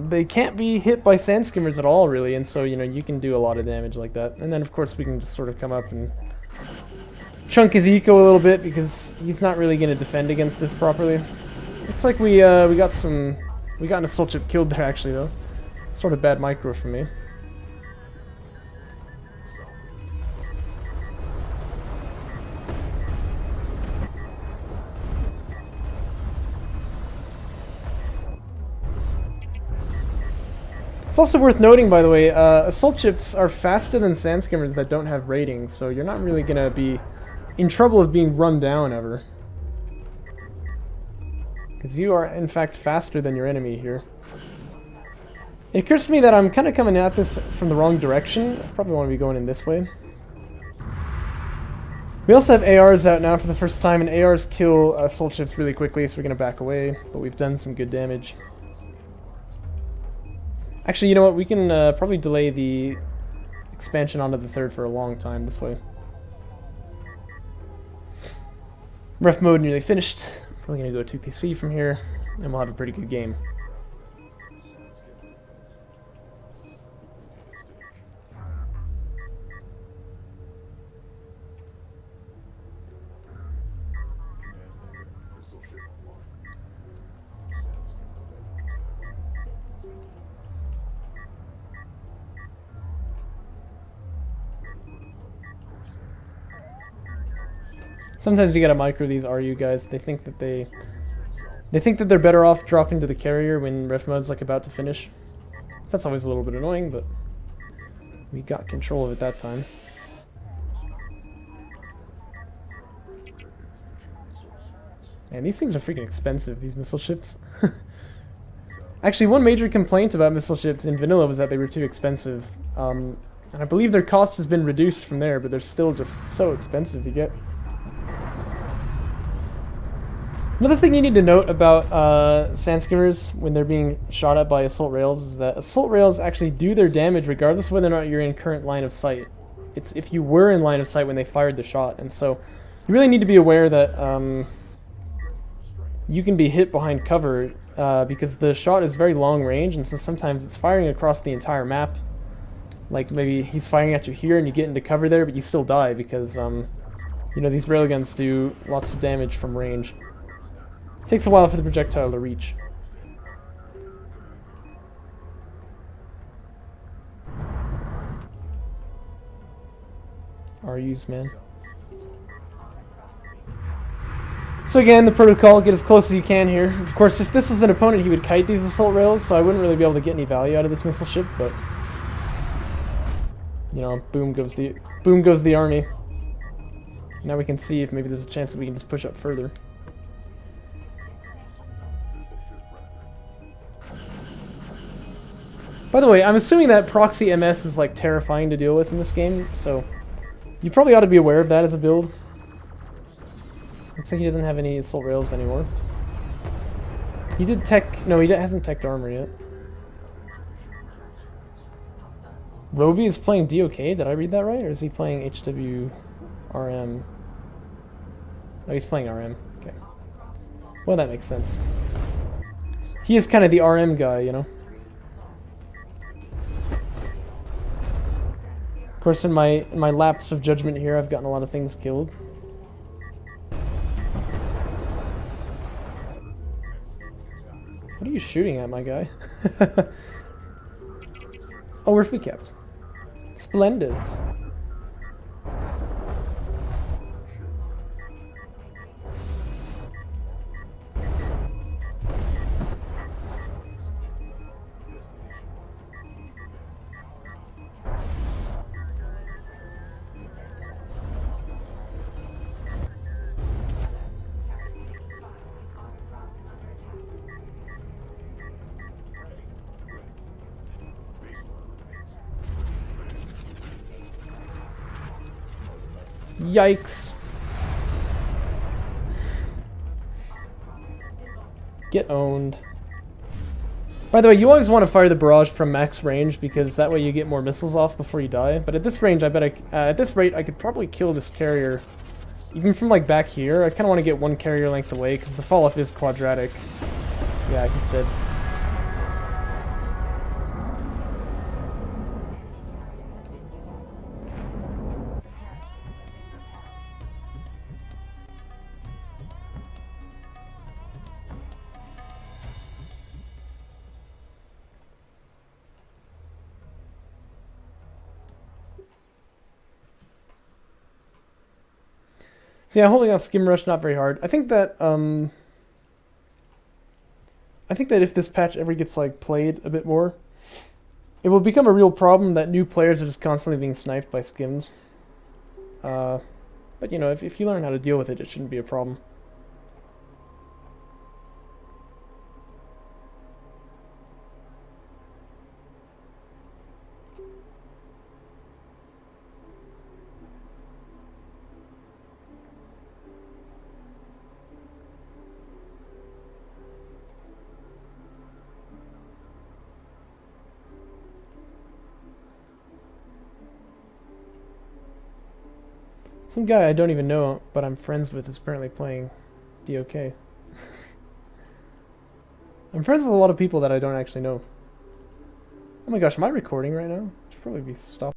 they can't be hit by sand skimmers at all, really, and so, you know, you can do a lot of damage like that. And then, of course, we can just sort of come up and chunk his eco a little bit, because he's not really going to defend against this properly. Looks like we got an assault ship killed there, actually, though. Sort of bad micro for me. It's also worth noting, by the way, assault ships are faster than sand skimmers that don't have ratings, so you're not really going to be in trouble of being run down ever. Because you are, in fact, faster than your enemy here. It occurs to me that I'm kind of coming at this from the wrong direction. I probably want to be going in this way. We also have ARs out now for the first time, and ARs kill assault ships really quickly, so we're going to back away, but we've done some good damage. Actually, you know what? We can probably delay the expansion onto the third for a long time this way. Ref mode nearly finished. Probably going to go 2PC from here, and we'll have a pretty good game. Sometimes you gotta micro these RU guys. They think that they're better off dropping to the carrier when ref mode's like about to finish. So that's always a little bit annoying, but we got control of it that time. Man, these things are freaking expensive, these missile ships. Actually, one major complaint about missile ships in vanilla was that they were too expensive. And I believe their cost has been reduced from there, but they're still just so expensive to get. Another thing you need to note about sand skimmers when they're being shot at by assault rails is that assault rails actually do their damage regardless of whether or not you're in current line of sight. It's if you were in line of sight when they fired the shot, and so you really need to be aware that you can be hit behind cover because the shot is very long range, and so sometimes it's firing across the entire map. Like maybe he's firing at you here and you get into cover there, but you still die because you know, these railguns do lots of damage from range. Takes a while for the projectile to reach. RUs, man. So again, the protocol, get as close as you can here. Of course, if this was an opponent, he would kite these assault rails, so I wouldn't really be able to get any value out of this missile ship, but you know, boom goes the army. Now we can see if maybe there's a chance that we can just push up further. By the way, I'm assuming that proxy MS is like terrifying to deal with in this game, so you probably ought to be aware of that as a build. Looks like he doesn't have any assault rails anymore. He did tech... No, he hasn't teched armor yet. Roby is playing DOK? Did I read that right? Or is he playing HWRM? Oh, he's playing RM. Okay. Well, that makes sense. He is kind of the RM guy, you know? Of course, in my lapse of judgment here, I've gotten a lot of things killed. What are you shooting at, my guy? Oh, we're free capped. Splendid. Yikes. Get owned. By the way, you always want to fire the barrage from max range because that way you get more missiles off before you die. But at this range, I bet at this rate, I could probably kill this carrier even from like back here. I kind of want to get one carrier length away because the fall off is quadratic. Yeah, he's dead. So yeah, holding off Skim Rush not very hard. I think that if this patch ever gets like played a bit more, It will become a real problem that new players are just constantly being sniped by skims. But you know, if you learn how to deal with it, it shouldn't be a problem. Some guy I don't even know, but I'm friends with, is apparently playing DOK. I'm friends with a lot of people that I don't actually know. Oh my gosh, am I recording right now? I should probably be stopped.